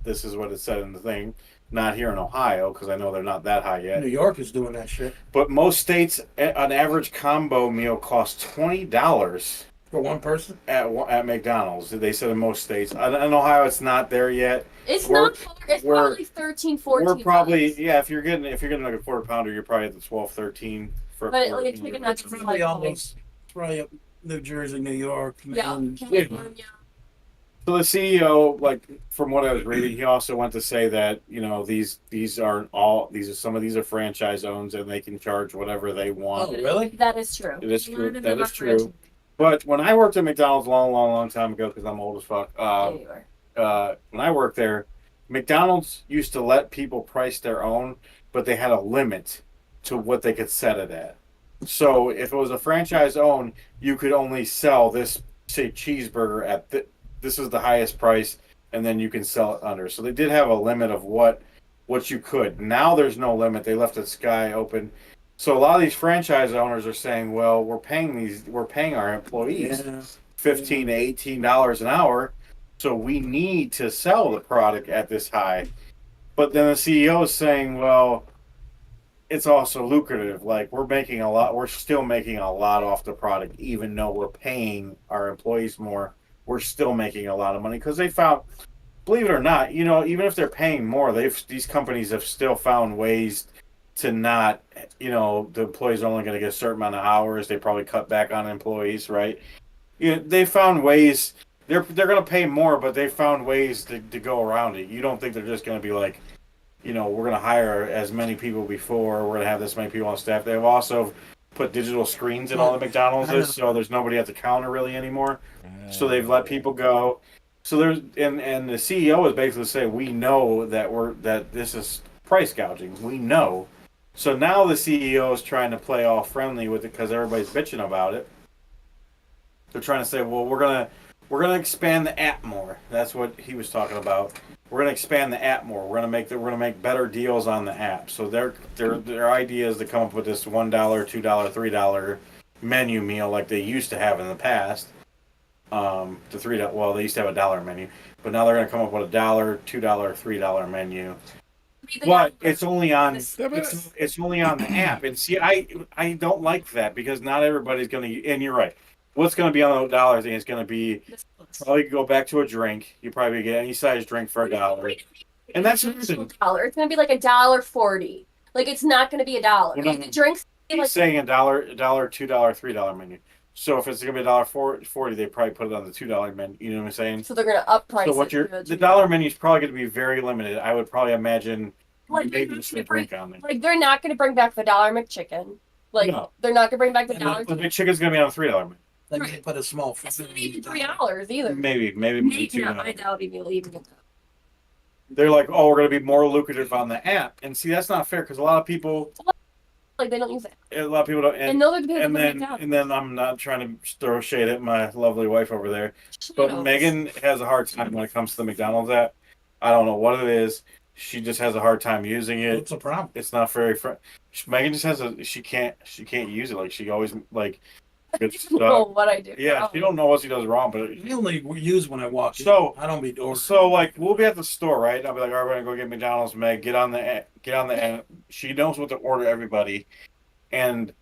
this is what it said in the thing, not here in Ohio, because I know they're not that high yet. New York is doing that shit. But most states, an average combo meal costs $20. For one person? at McDonald's. They said in most states. In Ohio, it's not there yet. It's We're- not far. It's we're- probably 13, 14. We're probably bucks. if you're getting like a quarter pounder, you're probably at the 12, 13 for. But a like a chicken nuggets is Probably like almost, probably up New Jersey, New York. yeah, and- California. So the CEO, like from what I was reading, he also went to say that these aren't all some of these are franchise owned and they can charge whatever they want. Oh, really? That is true. It is A lot true. of That them is are true. franchise. But when I worked at McDonald's a long time ago, because I'm old as fuck, Yeah, you are. when I worked there, McDonald's used to let people price their own, but they had a limit to what they could set it at. So if it was a franchise owned, you could only sell this, say, cheeseburger at this is the highest price, and then you can sell it under. So they did have a limit of what you could. Now there's no limit. They left the sky open. So a lot of these franchise owners are saying, well, we're paying our employees Yeah. $15 to $18 an hour, so we need to sell the product at this high. But then the CEO is saying, well, it's also lucrative. Like we're still making a lot off the product, even though we're paying our employees more. We're still making a lot of money because they found, believe it or not, even if they're paying more, these companies have still found ways to not, the employees are only going to get a certain amount of hours. They probably cut back on employees, right? They found ways. They're going to pay more, but they found ways to go around it. You don't think they're just going to be like, we're going to hire as many people before. We're going to have this many people on staff. They've also put digital screens in all the McDonald's, so there's nobody at the counter really anymore. So they've let people go. So there's and the CEO is basically saying, we know that this is price gouging. We know. So now the CEO is trying to play all friendly with it because everybody's bitching about it. They're trying to say, well, we're gonna expand the app more. That's what he was talking about. We're gonna expand the app more. We're gonna make better deals on the app. So their idea is to come up with this $1, $2, $3 menu meal like they used to have in the past. The $3. Well, they used to have a dollar menu, but now they're gonna come up with a $1, $2, $3 menu. But it's only on it's only on the app. And see, I don't like that because not everybody's gonna. And you're right. What's going to be on the dollar thing is going to be probably go back to a drink. You probably get any size drink for $1, and that's $1. It's going to be like $1.40. Like it's not going to be $1. Well, no, The drinks. He's Like, saying $1, $2, $3 menu. So if it's going to be $1.40, they probably put it on the $2 menu. You know what I'm saying? so they're going to up price. So the dollar menu is probably going to be very limited. I would probably imagine maybe just a drink on there. Like they're not going to bring back the $1 McChicken. Like No. they're not going to bring back the $1. The chicken's going to be on the $3 menu. Then Right. you put a small. It's not even $3 either. Maybe No, I $2. doubt even leaving it. They're like, oh, we're going to be more lucrative on the app, and see, that's not fair because a lot of people Like they don't use it. don't. And no, they're And then I'm not trying to throw shade at my lovely wife over there, but Megan has a hard time when it comes to the McDonald's app. I don't know what it is. She just has a hard time using it. What's the problem? It's not very Megan just has she can't use it. Like she always like good I don't know what I do. Yeah, she don't know what she does wrong, but I only use when I walk in. So- I don't be ordering. so like we'll be at the store, right? I'll be like, all right, we're gonna go get McDonald's. Meg, get on the app. She knows what to order everybody, and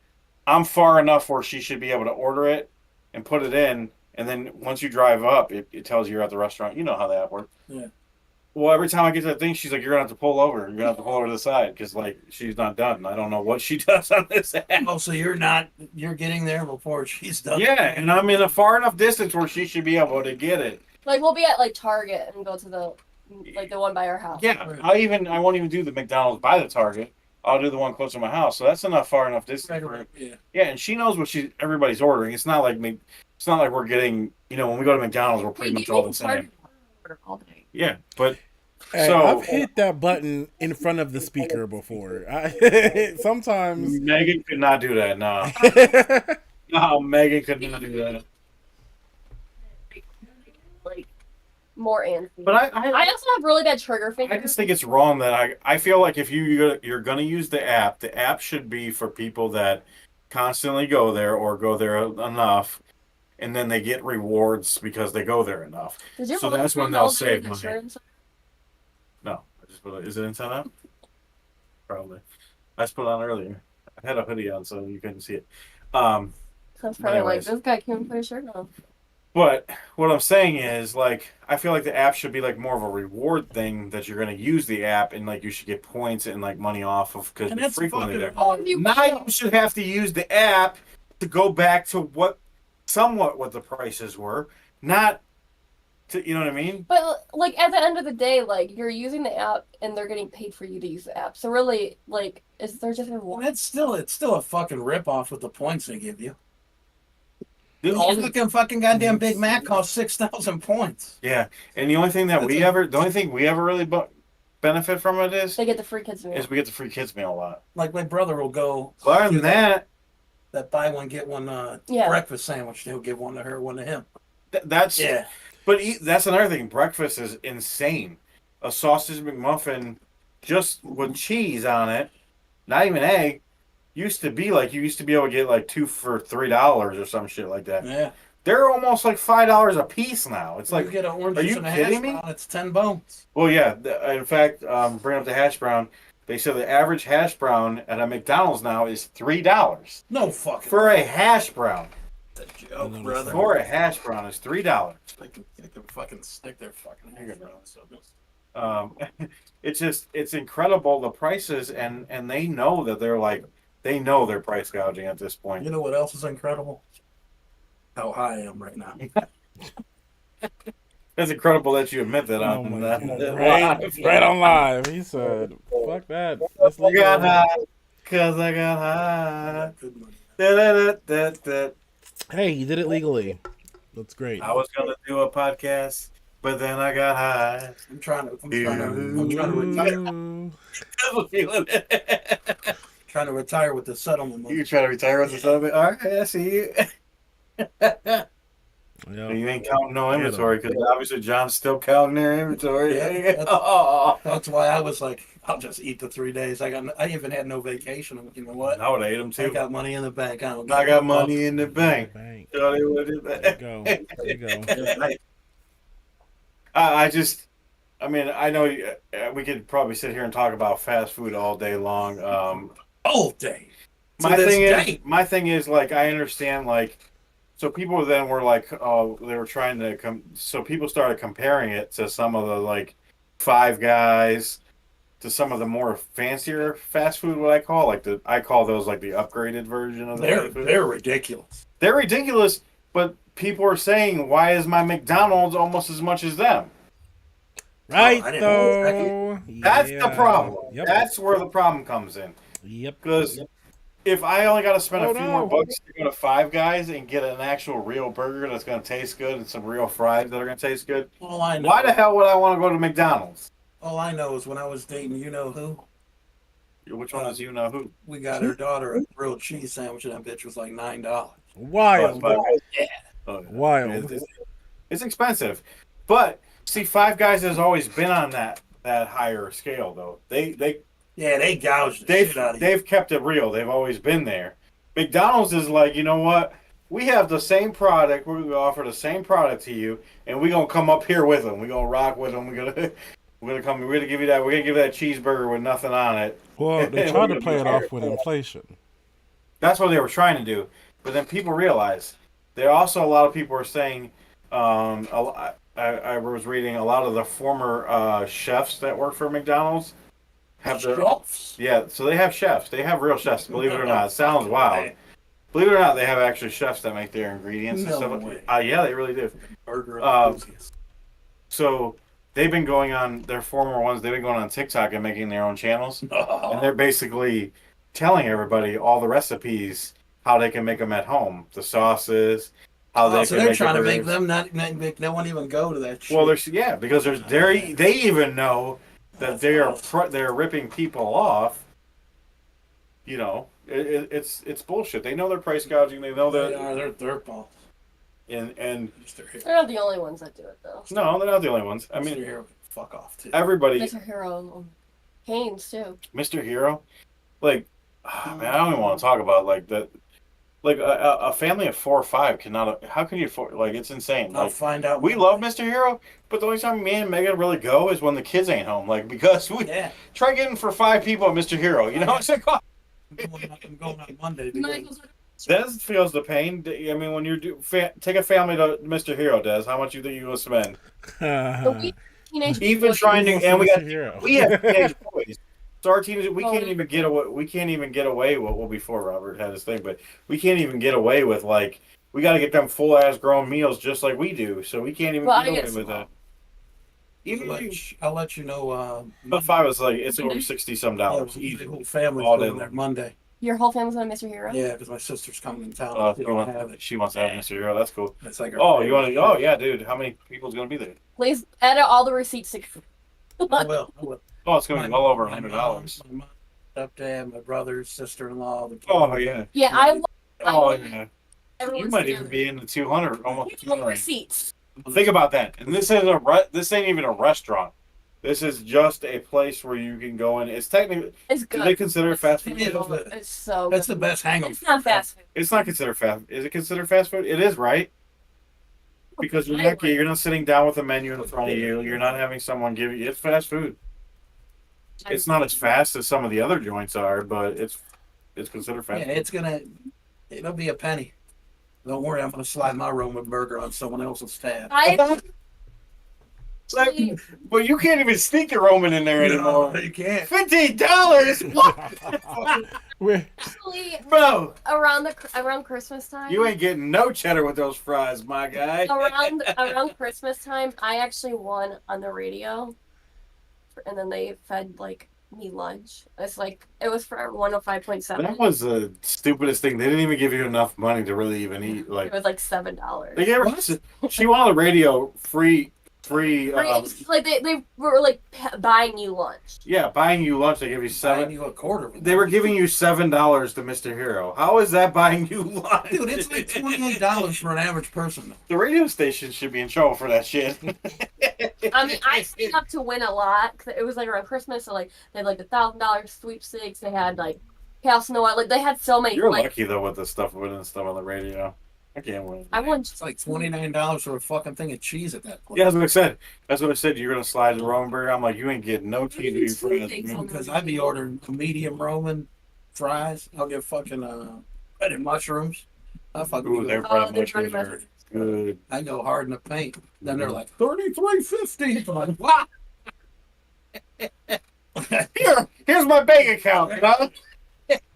I'm far enough where she should be able to order it and put it in, and then once you drive up, it tells you you're at the restaurant. You know how that works. Yeah. Well, every time I get to that thing, she's like, "You're gonna have to pull over. You're gonna have to pull over to the side because like she's not done. I don't know what she does on this app." Oh, so you're getting there before she's done. Yeah, and I'm in a far enough distance where she should be able to get it. Like we'll be at like Target and go to the one by our house. Yeah, I won't even do the McDonald's by the Target. I'll do the one close to my house. So that's far enough distance. Right. Yeah. Yeah, and she knows what everybody's ordering. It's not like we're getting, when we go to McDonald's, we're pretty much all the same. All day. Yeah, but Hey, so I've hit that button in front of the speaker before. Sometimes. Megan could not do that. No, no, Megan could not do that. Like more antsy. But I also have really bad trigger fingers. I just think it's wrong that I feel like if you're going to use the app should be for people that constantly go there or go there enough, and then they get rewards because they go there enough. So that's when they'll save money. No, I just put it. Is it inside out? Probably. I just put it on earlier. I had a hoodie on, so you couldn't see it. That's probably like Anyways. this guy can't put a shirt on. But what I'm saying is, like, I feel like the app should be like more of a reward thing that you're going to use the app and like you should get points and like money off of because And you're that's frequently fucking. there. Now you should have to use the app to go back to somewhat what the prices were, not to, you know what I mean? But like at the end of the day, like you're using the app and they're getting paid for you to use the app. So really, like, is there just a Well, it's still a fucking ripoff with the points they give you. The The only, fucking goddamn Big Mac costs 6,000 points. yeah, and the only thing that the only thing we ever really benefit from it they get the free kids meal? is we get the free kids meal a lot. Like my brother will go. But other than that, buy one get one breakfast sandwich. They'll give one to her, one to him. that's Yeah. But that's another thing. Breakfast is insane. A sausage McMuffin just with cheese on it, not even egg, used to be like you used to be able to get like 2 for $3 or some shit like that. Yeah. They're almost like $5 a piece now. It's like, you get an orange are juice you and a kidding hash me? brown, it's 10 bones. well, yeah. In fact, bring up the hash brown. They said the average hash brown at a McDonald's now is $3 No fucking. for a hash brown. That's a joke, brother. For a hash brown is $3. They can fucking stick their fucking hash brown. So It's incredible the prices and they know that they know they're price gouging at this point. you know what else is incredible? How high I am right now. It's incredible that you admit that Oh on my that. God. Right on live. He said, "Fuck that." That's I got legal. high because I got high. Good money. Da-da-da-da-da. Hey, you did it legally. That's great. I was gonna do a podcast, but then I got high. I'm trying to retire. Ooh. I was feeling it. Trying to retire with the settlement money. You trying to retire with the settlement? All right, I see you. Yeah. You ain't counting no inventory because obviously John's still counting their inventory. Yeah, Oh. That's why I was like, I'll just eat the 3 days. I even had no vacation. I'm like, you know what? I would have ate them I too. got money in the bank. I got money in the bank. Bank. So they would do There that. you go. There you go. I mean, I know we could probably sit here and talk about fast food all day long. All day. My thing is, like, I understand, like, so people then were like, oh, they were trying to so people started comparing it to some of the, like, Five Guys, to some of the more fancier fast food, what I call, like, I call those, like, the upgraded version of the fast food. They're ridiculous. They're ridiculous, but people are saying, why is my McDonald's almost as much as them? Right, I didn't though. That's the problem. Yep. That's where the problem comes in. Yep. Because if I only got to spend Oh, a few no. more bucks to go to Five Guys and get an actual real burger that's going to taste good and some real fries that are going to taste good, All I know. why the hell would I want to go to McDonald's? All I know is when I was dating, you know who? Which one is you know who? We got her daughter a grilled cheese sandwich, and that bitch was like $9. Wild. Oh, Wild. It's expensive, but see, Five Guys has always been on that higher scale though. They gouged the shit out of you. they've kept it real. They've always been there. McDonald's is like, you know what? We have the same product. We're gonna offer the same product to you, and we're gonna come up here with them. We're gonna rock with them. We're gonna give you that. We're gonna give you that cheeseburger with nothing on it. Well, they tried to play it off with inflation. That's what they were trying to do. But then people realized. There also a lot of people are saying. I was reading a lot of the former chefs that work for McDonald's have their Chefs? yeah. So they have chefs. They have real chefs. Believe it or not, it sounds wild. Believe it or not, they have actually chefs that make their ingredients and No stuff. way. Yeah, they really do. Burger Um, enthusiast. So they've been going on their former ones. They've been going on TikTok and making their own channels, and they're basically telling everybody all the recipes, how they can make them at home, the sauces, how they So can they're make trying to burgers. make them not make no one even go to that shit. Well, because they even know that they're ripping people off. You know, it's bullshit. They know they're price gouging. They know they're dirtballs. and They're not the only ones that do it though. no, they're not the only ones. I Mr. mean, Hero, fuck off too. everybody, Mr. Hero, Haynes too. Mr. Hero, like, man, I don't even want to talk about like that. Like a family of 4 or 5 cannot. How can you afford? Like, it's insane. I'll Like, find out. we love Mr. Hero, but the only time me and Megan really go is when the kids ain't home. Like, because we try getting for 5 people at Mr. Hero. You know, it's like, oh, I'm going on Monday. To go. Des feels the pain. I mean, when you take a family to Mr. Hero, Des, how much you think you will spend? So we teenage Even boys- trying to, and Mr. Hero. we have teenage boys. So our teenage, we Oh, can't even get away. We can't even get away with well before Robert had his thing, but we can't even get away with like we got to get them full ass grown meals just like we do. So we can't even Well, get I away guess- with that. I'll let you know. But five is like it's over $60-some. The whole family's All going day there long. Monday. Your whole family's on Mr. Hero? Yeah, because my sister's coming in town. Oh, She don't have it. she wants to have Mr. Hero. That's cool. It's like her Oh, you want to? favorite Oh, shit. yeah, dude. How many people's gonna be there? Please edit all the receipts. I will. I will. Oh, it's gonna be well over My $100. mom, my mom, stepdad, my brother, sister-in-law. The Oh yeah. Yeah, I Oh want yeah. You everyone's might even together. be in the 200, almost All 200. receipts. Think about that. And this is this ain't even a restaurant. This is just a place where you can go in. It's technically It's do good. they consider it fast food? It's so good. That's the best hangover. It's not fast food. It's not considered fast. Is it considered fast food? It is, right? Because you're not sitting down with a menu in front of you. You're not having someone give you. It's fast food. It's not as fast as some of the other joints are, but it's considered fast. Yeah, it'll be a penny. Don't worry, I'm gonna slide my Roman burger on someone else's tab. But you can't even sneak a Roman in there anymore. No, you can't. $15? What? We're- Actually, Bro, around Christmas time. you ain't getting no cheddar with those fries, my guy. around Christmas time, I actually won on the radio, and then they fed like me lunch. It's like it was for 105.7. That was the stupidest thing. They didn't even give you enough money to really even eat. It Like, was like $7. they gave her, she went on the radio free. Like they were like buying you lunch. Yeah, buying you lunch. They give you Buying $7. you a quarter. They were giving you $7 to Mr. Hero. How is that buying you lunch? Dude, it's like $28 for an average person. The radio station should be in trouble for that shit. I mean, I stayed up to win a lot. 'Cause it was like around Christmas, so like they had like $1,000 sweepstakes. They had like House Noel. Like they had so many. You're like, lucky though with the stuff winning stuff on the radio. I can't win. I won. It's like $29 for a fucking thing of cheese at that point. Yeah, that's what I said. That's what I said. You're gonna slide the Roman burger. I'm like, you ain't getting no cheese for Thanks, that. Because I'd be ordering a medium Roman fries. I'll get fucking breaded mushrooms. I fucking Ooh, they're Oh, bread they're mushrooms bread are good. I go hard in the paint. Then they're like $33.50. I'm like, what? Here's my bank account. You know?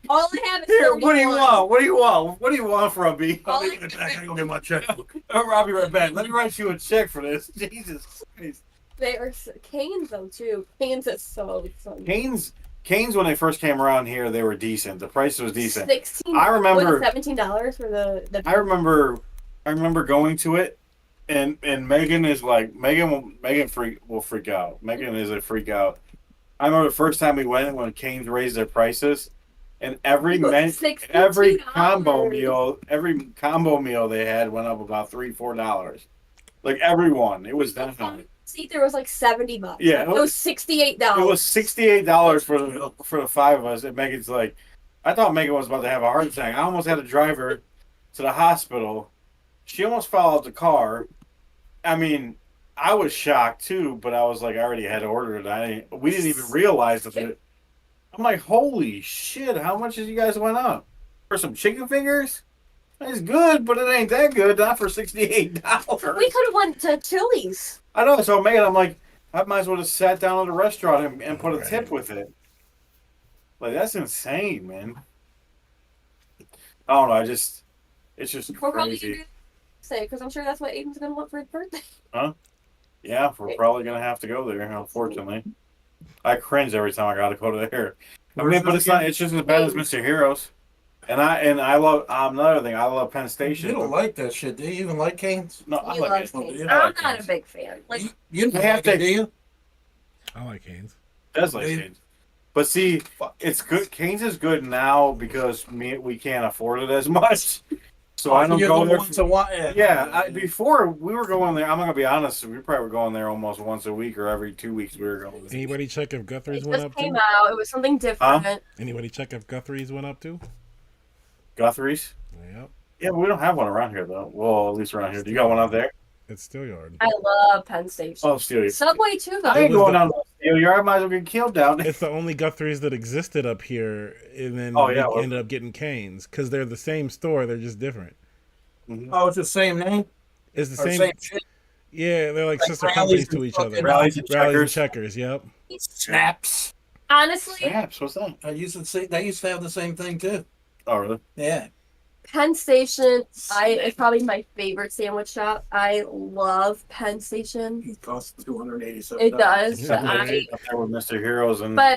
All I have is Here, what do you 31. want? What do you want? What do you want from me? All I gotta go get my checkbook. I'll be right back. Let me write you a check for this. Jesus Christ. They are Canes though too. Canes is so fun. Canes when they first came around here, they were decent. The price was decent. 16. I remember- was it $17 for the. I remember going to it, and Megan is like Megan will freak out. Megan is a freak out. I remember the first time we went when Canes raised their prices, and every $62. combo meal they had went up about $3-4. Like everyone, it was that high. seat there was like $70. Yeah, It was $68. It was $68 for the five of us, and Megan's like, I thought Megan was about to have a heart attack. I almost had to drive her to the hospital. She almost fell out the car. I mean, I was shocked too, but I was like, I already had ordered it. We didn't even realize that. I'm like, holy shit! How much did you guys went up for some chicken fingers? It's good, but it ain't that good. Not for $68. We could have went to Chili's. I know. So Megan, I'm like, I might as well just sat down at a restaurant and put a tip with it. Like that's insane, man. I don't know. It's just We're probably crazy. gonna say because I'm sure that's what Aiden's gonna want for his birthday. Yeah, we're probably gonna have to go there. Unfortunately, I cringe every time I gotta go to there. I mean, but it's not. It's just as bad as Mr. Heroes. And I love another thing. I love Penn Station. You don't like that shit, do you? You even like Canes? No, I He like loves it. Cane's. Yeah, I I'm like not Cane's. a big fan. Like You don't They have like it, to- do you? I like Canes. That's like Canes. But see, it's good. Canes is good now because we can't afford it as much. So I don't You're go the there. ones that want- Before we were going there, I'm not gonna be honest. We probably were going there almost once a week or every 2 weeks. We were going. There. Anybody check if it Guthrie's went just up came too? out. It was something different. Anybody check if Guthrie's went up too? Guthrie's. Yep. Yeah, but we don't have one around here though. Well, at least around here. Do you got one out there? It's Steelyard. I love Penn Station. Oh, Steelyard. Subway too, though. I ain't was going the- down to Steelyard. I might as well get killed down there. It's the only Guthrie's that existed up here, and then Oh, we yeah, well- ended up getting Canes because they're the same store. They're just different. Oh, it's the same name? It's the Or same. shit? Yeah, they're like Like sister Rallies companies to and each other. fucking- Rallies and Rallies and Checkers. checkers. Yep. Snaps. Honestly, Snaps, what's that? I used to see, they used to have the same thing too. Oh, really? Yeah. Penn Station, is probably my favorite sandwich shop. I love Penn Station. It costs $287. It does, Yeah, but right. Up there with Mr. Heroes and I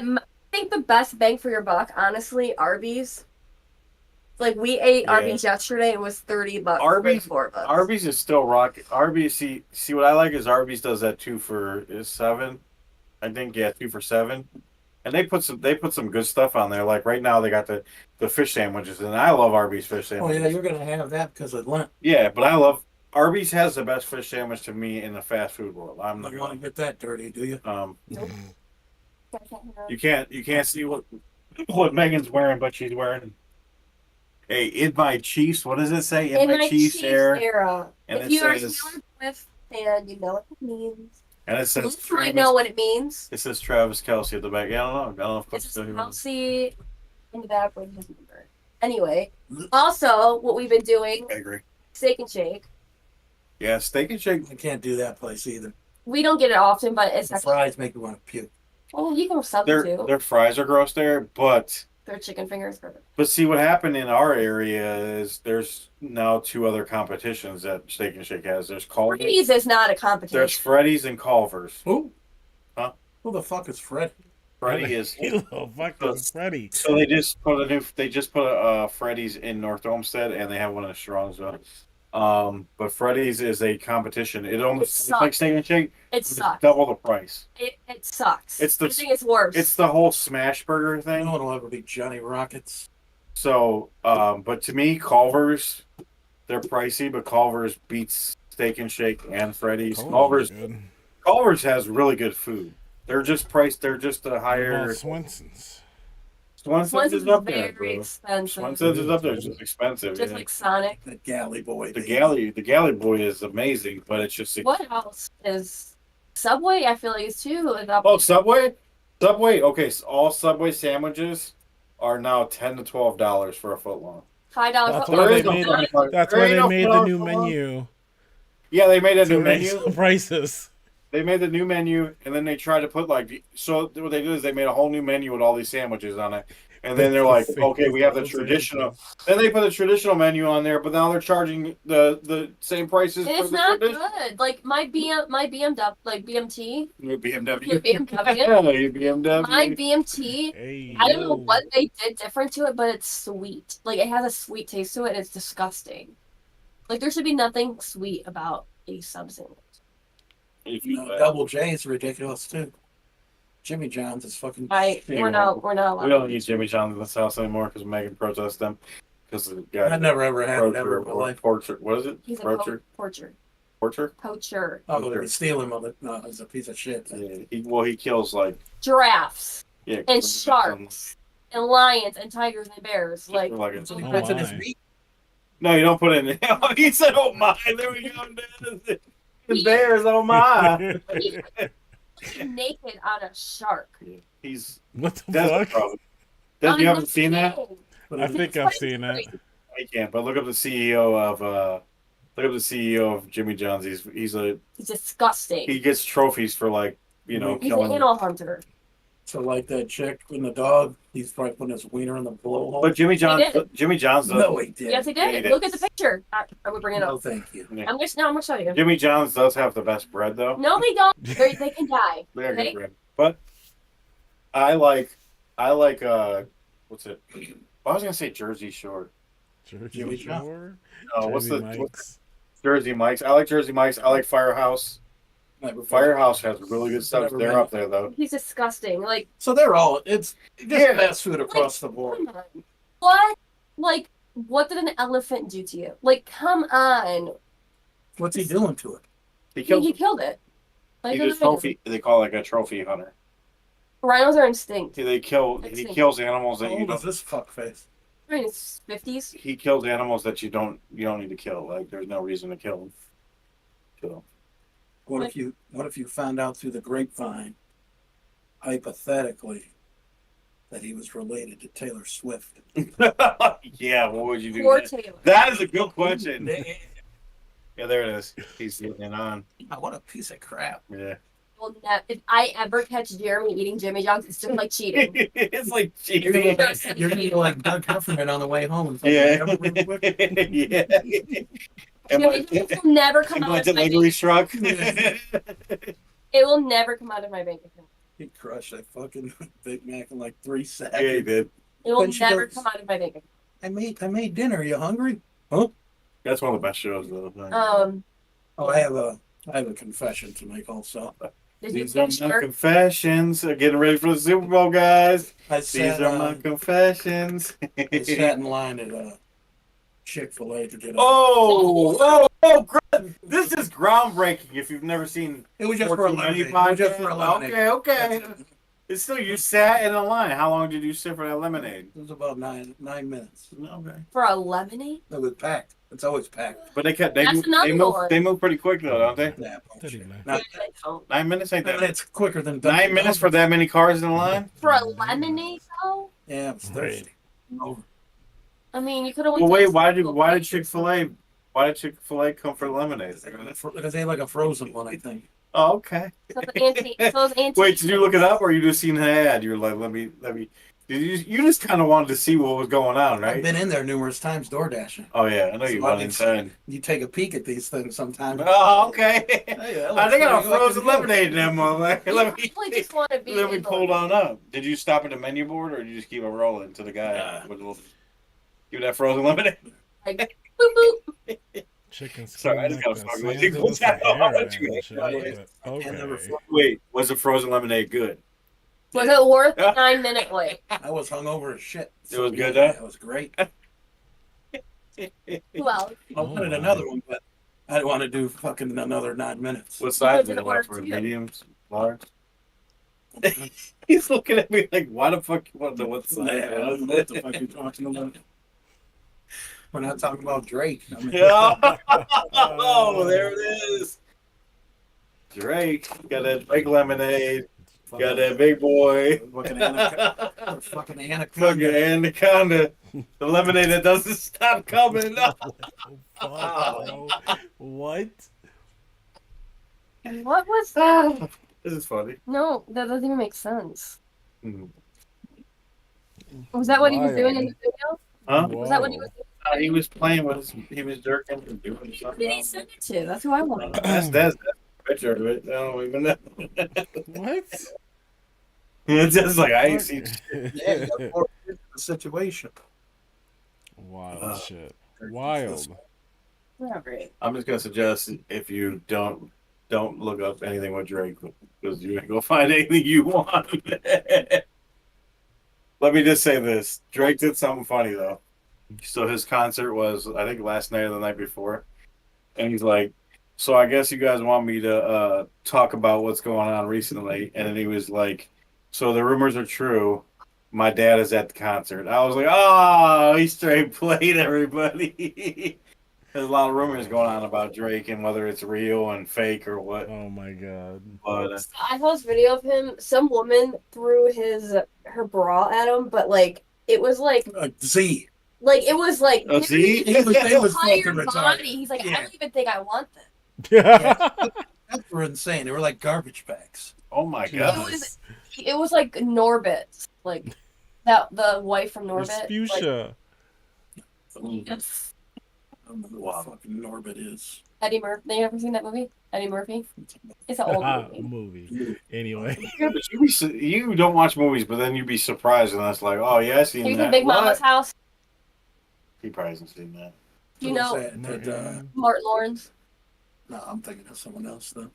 think the best bang for your buck, honestly, Arby's. Like we ate Yeah. Arby's yesterday, it was $30. Arby's- $34. Arby's is still rock. Arby's, see what I like is Arby's does that 2 for $7. I think 2 for $7, and they put some good stuff on there. Like right now they got the fish sandwiches, and I love Arby's fish Oh, sandwiches. yeah, you're going to have that because of Lent. Yeah, but I love Arby's has the best fish sandwich to me in the fast food world. I'm You not don't want to get that dirty, do you? you can't see what Megan's wearing, but she's wearing in my Chiefs. What does it say? In my Chiefs era. And If it you are a says- Taylor Swift fan, you know what it means. And it says Luke might know what it means. It says Travis Kelsey at the back. Yeah, I don't know if It's Cook's just still here. Kelsey in the back with his number. Anyway, also what we've been doing, I agree. Steak and Shake. Yeah, Steak and Shake. I can't do that place either. We don't get it often, but it's The actually. fries make me want to puke. Oh, you can sub it too. Their fries are gross there, but Their chicken fingers are. see what happened in our area is there's now 2 other competitions that Steak and Shake has. There's Culver's. Freddy's is not a There's competition. Freddy's and Culver's. Who? Huh? Who the fuck is Fred? Freddy is. Hello, fucking Freddy. So they just put a Freddy's in North Olmsted, and they have one in Strongsville. But Freddy's is a competition. It almost it's like Steak and Shake. It It's sucks. double the price. It sucks. It's the- I think it's worse. It's the whole smash burger No thing. one will ever be Johnny Rockets. So, but to me, Culver's, they're pricey, but Culver's beats Steak and Shake and Freddy's. Culver's Culver's has really good food. They're just priced. They're just a higher. Swenson's. Swenson's is up there, very bro. expensive. Swenson's is up there. It's just expensive. Just yeah. like Sonic. The galley boy. The galley boy is amazing, but it's just. What else is Subway? I feel like is too. Is up. Oh, Subway. Okay, so all Subway sandwiches are now $10 to $12 for a foot long. $5. That's There why is they no made. $5. That's There why ain't they no made the $5 new foot long. menu. Yeah, they made a To new raise menu. the prices. They made the new menu, and then they tried to put so what they did is they made a whole new menu with all these sandwiches on it, and then they're like, okay, we have the traditional. Then they put a traditional menu on there, but now they're charging the same prices. It's for the not traditional. good. Like my BMW, like BMT, Your BMW. your BMW, Your BMW. my BMT. Hey, I don't know yo. what they did different to it, but it's sweet. Like it has a sweet taste to it, and it's disgusting. Like there should be nothing sweet about a sub sandwich. If you, Double J is ridiculous too. Jimmy John's is fucking. We're not we allowed. don't need Jimmy John's in this house anymore because Megan protests them because the guy. I never ever had it ever in my or life. Porcher. What is it? He's a Poacher. poacher. Poacher. Poacher. Oh, they steal him of it. No, it's a piece of shit. Yeah, he kills like Giraffes yeah and sharks and lions and tigers and bears. Like Like it's, So he Oh puts in his my. meat. no, you don't put it in. He said, "Oh my!" There we go. The bears, oh my! he's naked on a shark. He's What the that's the fuck? problem. Des, you haven't seen that? I think I've seen it. I can't. But look up the CEO of Jimmy John's. He's He's disgusting. he gets trophies for like He's an killing. animal hunter. So like that chick and the dog, he's probably putting his wiener in the blowhole. But Jimmy John's does. No, he did. Yes, he Yeah, did. he Look did. at the picture. I would bring it No, up. thank you. Yeah. I'm gonna show you. Jimmy John's does have the best bread though. No, they don't. They can die. They're Okay? good bread. But I like what's it? I was gonna say Jersey Shore. Jimmy Jersey John. Shore. No, what's Jersey the Mike's. Jersey Mike's? I like Jersey Mike's. I like Firehouse. Never- Firehouse has really good stuff. Never They're been. up there though. He's disgusting. Like, So they're all. It's just Yeah. fast food across the board. come on. What? Like, what did an elephant do to you? Like, come on. What's he doing to it? He kills. He killed it. Like, He they're just not- trophy. They call it like a trophy hunter. Rhinos are extinct. They kill. He Extinct. kills animals How that you old is don't. this fuckface? I mean, it's 50s. He kills animals that you don't need to kill. Like there's no reason to kill them. So. What if you found out through the grapevine, hypothetically, that he was related to Taylor Swift? Yeah, what would you do? Poor then? Taylor. That is a good question. Yeah, there it is. He's getting it on. What a piece of crap. Yeah. Well, if I ever catch Jeremy eating Jimmy John's, it's just like cheating. It's like You're cheating. gonna be like Doug Heffernan on the way home. Yeah. Yeah. Yeah. Jimmy John's will never come out Like of my bank. legally struck. It will never come out of my bank account. He crushed that fucking Big Mac in like 3 seconds. Yeah, he did. It will When she never goes- come out of my bank account. I made dinner. Are you hungry? Huh? That's one of the best shows though. Oh, I have a confession to make also. Did you These are finish my your confessions. Getting ready for the Super Bowl, guys. I These sat, are my confessions. I sat in line at Chick-fil-A to get a. This is groundbreaking if you've never seen It was just for 14 lemonade. Mini It was just podcast. for a lemonade. Okay. It's still, you sat in a line. How long did you sit for that lemonade? It was about 9 minutes. Okay. for a lemonade? It was packed. It's always packed. But they That's another one. move pretty quick though, don't they? Yeah, Pretty bullshit. nice. Not, 9 minutes ain't that. it's quicker than 9 minutes for that many cars in the line? For a lemonade, though? Yeah, I was thirsty. Over. I mean, you could have. Well, wait. Why did Chick-fil-A come for the lemonade? Because they had like a frozen one, I think. Oh, okay. Wait, did you look it up, or you just seen the ad? You're like, let me. You just kind of wanted to see what was going on, I've right? been in there numerous times door dashing. Oh yeah, I know you went inside. You take a peek at these things sometimes. Oh, okay. Hey, I think I got pretty frozen fucking lemonade in them, motherfucker. Let me just want to be. let me pull on up. Did you stop at the menu board, or did you just keep it rolling to the guy Nah. with a little? Give that frozen lemonade. Like, boop, boop. Chicken Sorry, I just gotta fuck with you. Okay. Wait, was the frozen lemonade good? Was it worth the 9-minute wait? I was hungover as shit. It was good, Yeah, huh? it was great. Well, I wanted another one, but I didn't want to do fucking another 9 minutes. What size did did it it want order for? too? Mediums, large? He's looking at me like, why the fuck you want to know what size? I don't know what the fuck you're talking about. We're not talking about Drake. I mean, Oh, there it is. Drake got that Drake lemonade. Got that big boy. Fucking anaconda. Fucking Fucking anaconda. anaconda. The lemonade that doesn't stop coming. What? what was that? This is funny. No, that doesn't even make sense. Hmm. Was that what he was doing in Wild. the video? Huh? Was that what he was doing? He was playing with his, he was jerking and doing Who did something. he send it to? That's who I want. That's a picture of it. I don't even know. What? It's just like, I ain't seen Yeah, you got 4 years of the situation. Wild shit. Wild. Whatever. I'm just gonna suggest if you don't look up anything with Drake because you ain't gonna find anything you want. Let me just say this: Drake did something funny though. So his concert was, I think, last night or the night before, and he's like, "So I guess you guys want me to talk about what's going on recently?" And then he was like, "So the rumors are true. My dad is at the concert." I was like, "Oh, he straight played everybody." There's a lot of rumors going on about Drake and whether it's real and fake or what. Oh my god. But I saw this video of him. Some woman threw her bra at him, but like it was like Z. it was like oh, see, It was entire fucking retarded. body. He's like, I Yeah. don't even think I want this. That's were insane. They were like garbage bags. oh my It god, was it was like Norbit, like that the wife from Norbit. Like, Respucia. I don't know who the fucking Norbit is. Eddie Murphy. You ever seen that movie? Eddie Murphy. It's an old movie. Movie. Anyway. yeah, but you don't watch movies, but then you'd be surprised, and that's like, oh yeah, I seen Have you that. seen Big What? Mama's House? He probably hasn't seen that. You Who know was that? Martin Lawrence, No, I'm thinking of someone else though.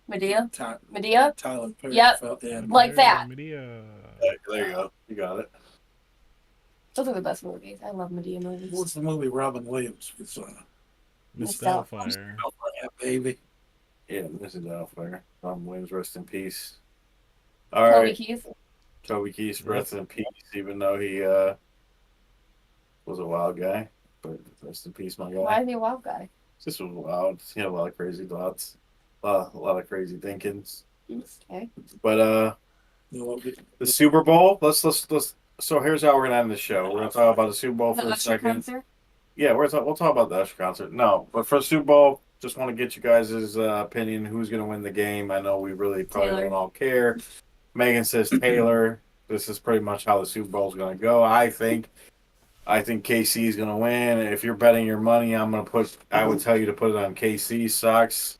Medea, Ty- Medea. Tyler Perry. Yep. Yeah, Like that. Medea. There you go, you got it. Those are the best movies. I love Medea movies. What's the movie Robin Williams was Miss Myself. Doubtfire. yeah, baby. Yeah, this is Doubtfire. Tom Williams, rest in peace. All Toby right, Keith. Toby Keith, rest in peace. Even though he was a wild guy, but rest in peace, my guy. Why is he a wild guy? This was wild. He had a lot of crazy thoughts, a lot of crazy thinkings. Okay. But the Super Bowl. Let's. So here's how we're gonna end the show. We're gonna talk about the Super Bowl for The a Usher second. concert? Yeah, we'll talk about the Usher concert. No, but for the Super Bowl, just want to get you guys' opinion. Who's gonna win the game? I know we really probably Taylor. don't all care. Megan says Taylor. This is pretty much how the Super Bowl is gonna go. I think KC is gonna win. If you're betting your money, I would tell you to put it on KC. Sox.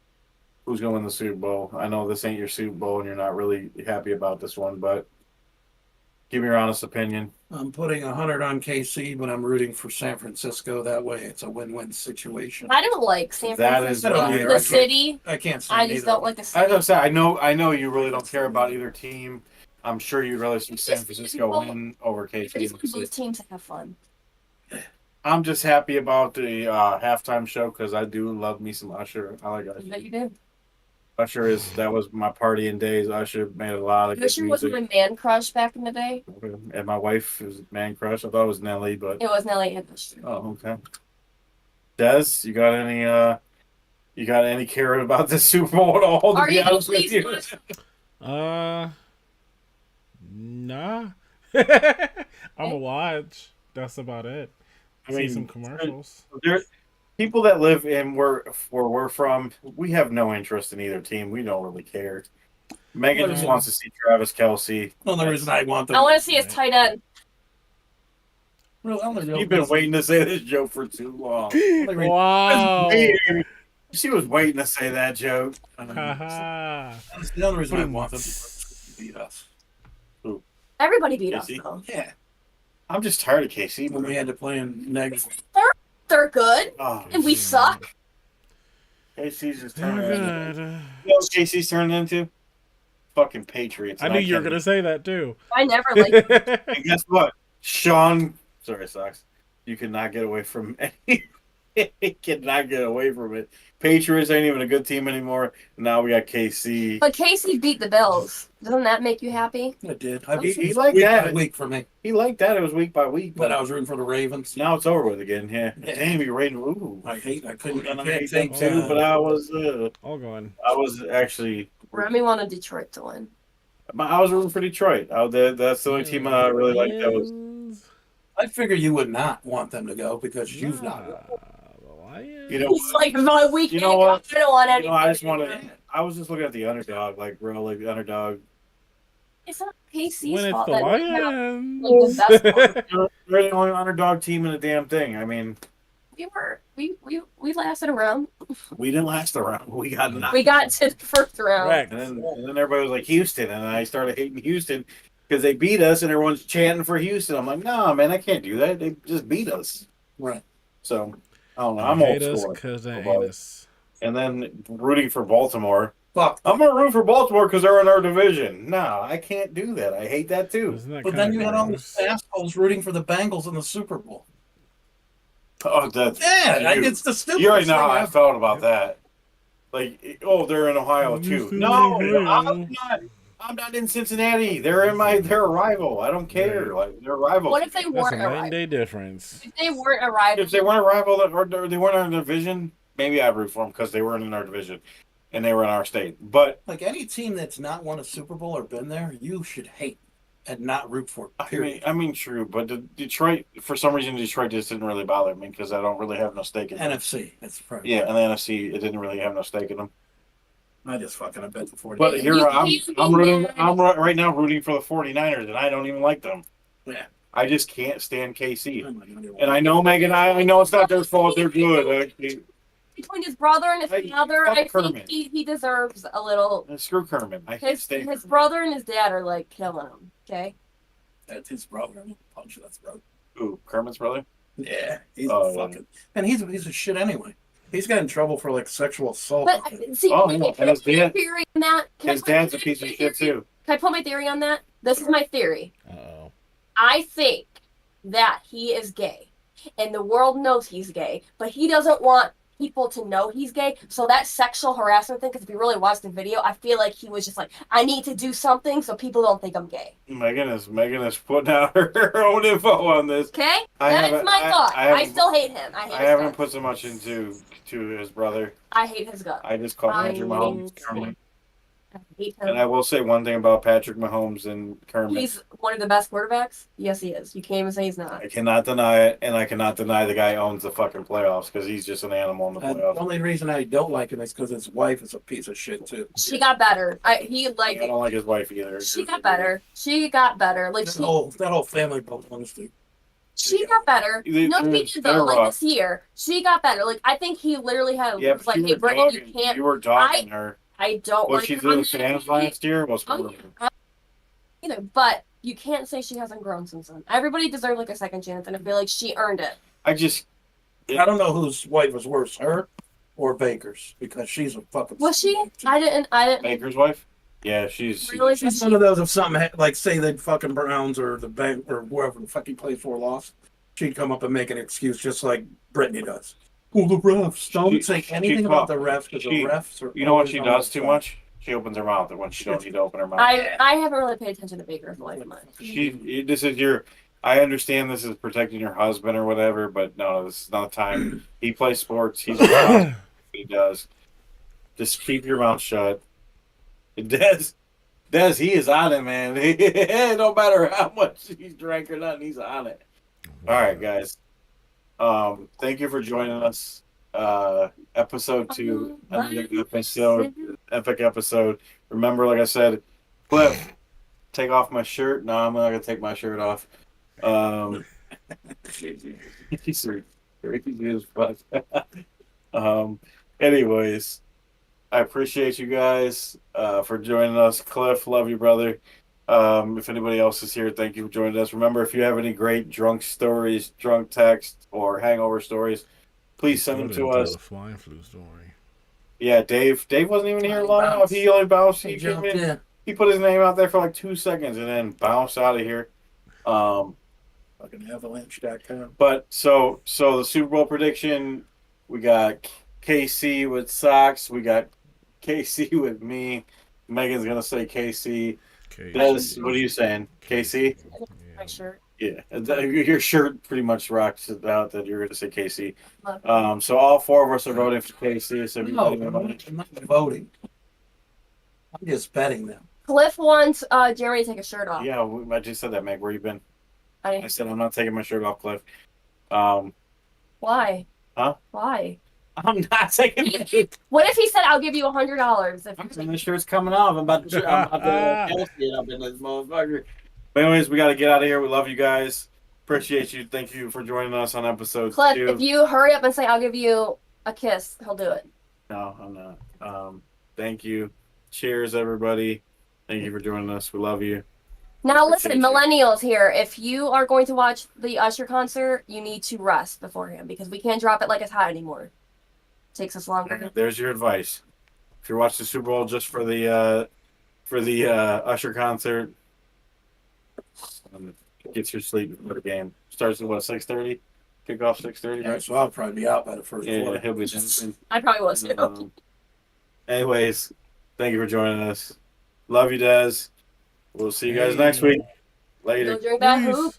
Who's gonna win the Super Bowl? I know this ain't your Super Bowl, and you're not really happy about this one, but give me your honest opinion. I'm putting 100 on KC, but I'm rooting for San Francisco. That way, it's a win-win situation. I don't like San That is Francisco. fine. The city. I can't say I just don't like the city. As I said, I know you really don't care about either team. I'm sure you'd rather see San Francisco win over I just want KC. both teams to have fun. I'm just happy about the halftime show because I do love me some Usher. I like I Usher. bet you do. That was my partying days. Usher made a lot of good Usher was music. my man crush back in the day. And my wife was a man crush. I thought it was Nelly, but It was Nelly and Usher. oh, okay. Des, you got any care about this Super Bowl at all? To Are be you honest with please you, watch? Nah. I'm a watch. That's about it. I See mean, some commercials. there people that live in where we're from, we have no interest in either team. We don't really care. Megan just wants to see Travis Kelce. The only reason I want them. I want to see his tight end. You've been waiting to say this joke for too long. Wow. She was waiting to say that joke. Haha. That's the only reason I want them to beat us. Everybody beat us, Casey? though. Yeah, I'm just tired of KC. when we had to play in negative. They're good, Oh, and we suck. KC's just turning into. Good. You know what KC's turning into? Fucking Patriots. I knew you were gonna say that too. I never liked them. And guess what? Sorry, Sox. You cannot get away from it. You cannot get away from it. Patriots ain't even a good team anymore. Now we got KC. But Casey beat the Bills. Doesn't that make you happy? I did. He liked week that. by week for me. He liked that. It was week by week. But I was rooting for the Ravens. Now it's over with again. Yeah. Yeah. Damn, you're rating. Ooh. I couldn't. And I can't hate them take too, but I was actually. Remy wanted Detroit to win. I was rooting for Detroit. That's the only team I really liked. That was. I figure you would not want them to go because you've not. You know. He's like, my weekend. You know what? I don't want any. I just wanted. I was just looking at the underdog, like the underdog. It's not Casey's When it's fault. the that we have, Lions. like, the best one. They're the only underdog team in the damn thing. I mean, We lasted around. we didn't last around. We got knocked. We got to the first round. Correct. And then everybody was like Houston, and I started hating Houston because they beat us, and everyone's chanting for Houston. I'm like, no, man, I can't do that. They just beat us. Right. So I don't know. I'm old school. Because they hate us. And then rooting for Baltimore. Fuck. I'm gonna root for Baltimore because they're in our division. No, I can't do that. I hate that too. Isn't that But then kinda you had all gross? these assholes rooting for the Bengals in the Super Bowl. Oh, that's Yeah, it's the stupidest you already know how thing I ever. felt about that. Like, oh, they're in Ohio too. No, I'm not in Cincinnati. They're a rival. I don't care. Like, they're a rival. What if they That's weren't a a rival? 9-day difference. If they weren't a rival, If they weren't a rival or they weren't in our division, maybe I'd root for them because they weren't in our division and they were in our state. But Like any team that's not won a Super Bowl or been there, you should hate and not root for. Period. I mean, true. But Detroit, for some reason, Detroit just didn't really bother me because I don't really have no stake in them. NFC. That's probably. Yeah, and the NFC, it didn't really have no stake in them. I just fucking bet the 40. But here You- I'm you- rooting. I'm right now rooting for the 49ers, and I don't even like them. Yeah. I just can't stand KC. I'm not gonna do And I know Megan. I know it's not their fault. They're good. between his brother and his Hey, father, fuck I think Kermit. he deserves a little. Screw Kermit. I can't His stand. his brother and his dad are like killing him. Okay. That's his brother. I'm gonna punch that throat. Who? Kermit's brother? Yeah, he's Oh, a fucking. And he's a piece of shit anyway. He's got in trouble for like sexual assault. But see, Oh, can yeah, I and put his my dad- theory on that? Can I His put my dad's a theory- piece of shit too. Can I put my theory on that? This is my theory. Uh-oh. I think that he is gay, and the world knows he's gay, but he doesn't want people to know he's gay. So that sexual harassment thing, because if you really watch the video, I feel like he was just like, I need to do something so people don't think I'm gay. Megan is putting out her own info on this. Okay? I That's haven't- my thought. I haven't- still hate him. I hate I his haven't guts. put so much into his brother. I hate his guts. I just call Patrick Mahomes Kermit. I hate And him. I will say one thing about Patrick Mahomes and Kermit. He's one of the best quarterbacks. Yes, he is. You can't even say he's not. I cannot deny it, and I cannot deny the guy owns the fucking playoffs because he's just an animal in the And the playoffs. only reason I don't like him is because his wife is a piece of shit too. She got better. I don't like his wife either. She got better. She got better. Like That whole family both honesty. she got better. No, They're- she did they're though. Like rough. this year, she got better. Like I think he literally had Yeah, was but like, hey, Brittany, you can't. you were dogging her. I don't What like she her did in on the stands last year was Oh, horrible. yeah. Either, but you can't say she hasn't grown since then. Everybody deserved like a second chance, and I feel like she earned it. I just I don't know whose wife was worse, her or Baker's, because she's a fucking. Was she? I didn't. Baker's wife. Yeah, she's Really? She's one of those. If something like say the fucking Browns or the bank or whoever the fuck he plays for lost, she'd come up and make an excuse just like Brittany does. Well, the refs. Don't say anything about the refs because the refs are. You know what always she on does their too side. much? She opens her mouth when she don't need to open her mouth. I haven't really paid attention to Baker's life much. This is your. I understand this is protecting your husband or whatever, but no, this is not the time. He plays sports. He's responsible for what he does. Just keep your mouth shut. Des, he is on it, man. No matter how much he's drank or nothing, he's on it. All right, guys. Thank you for joining us. Episode 2, another epic episode. Remember, like I said, Cliff, take off my shirt. No, I'm not gonna take my shirt off. He's crazy as fuck. Anyways, I appreciate you guys for joining us. Cliff, love you, brother. If anybody else is here, thank you for joining us. Remember, if you have any great drunk stories, drunk text, or hangover stories, please send them to us. The swine flu story. Yeah, Dave wasn't even here long enough. He only bounced. He jumped came in. in. He put his name out there for like 2 seconds and then bounced out of here. Fucking avalanche.com. But so the Super Bowl prediction, we got KC with Sox. We got KC with me. Megan's gonna say KC. Des, what are you saying? KC? My shirt. Yeah, your shirt pretty much rocks it out that you're gonna say KC. Love So all 4 of us are voting for KC. So No, everybody, I'm not voting. I'm just betting them. Cliff wants Jeremy to take his shirt off. yeah, I just said that, Meg. Where you been? I I, said I'm not taking my shirt off, Cliff. why? Huh? Why? I'm not taking my shirt. What if he said, "I'll give you $100"? My shirt's coming off. I'm about to get up in this motherfucker. But anyways, we got to get out of here. We love you guys. Appreciate you. Thank you for joining us on episode Cliff, 2. if you hurry up and say, "I'll give you a kiss," he'll do it. No, I'm not. Thank you. Cheers, everybody. Thank you for joining us. We love you. Now listen, Appreciate you. millennials here, if you are going to watch the Usher concert, you need to rest beforehand because we can't drop it like it's hot anymore. Takes us longer. There's your advice. If you're watching the Super Bowl just for the Usher concert, get your sleep for the game. Starts at what, 6:30? Kickoff 6:30. Yeah, so I'll probably be out by the first Yeah, quarter. he'll be dancing. I probably will too. Anyways, thank you for joining us. Love you, Des. We'll see you guys next week. Later. Go drink that Peace. hoop.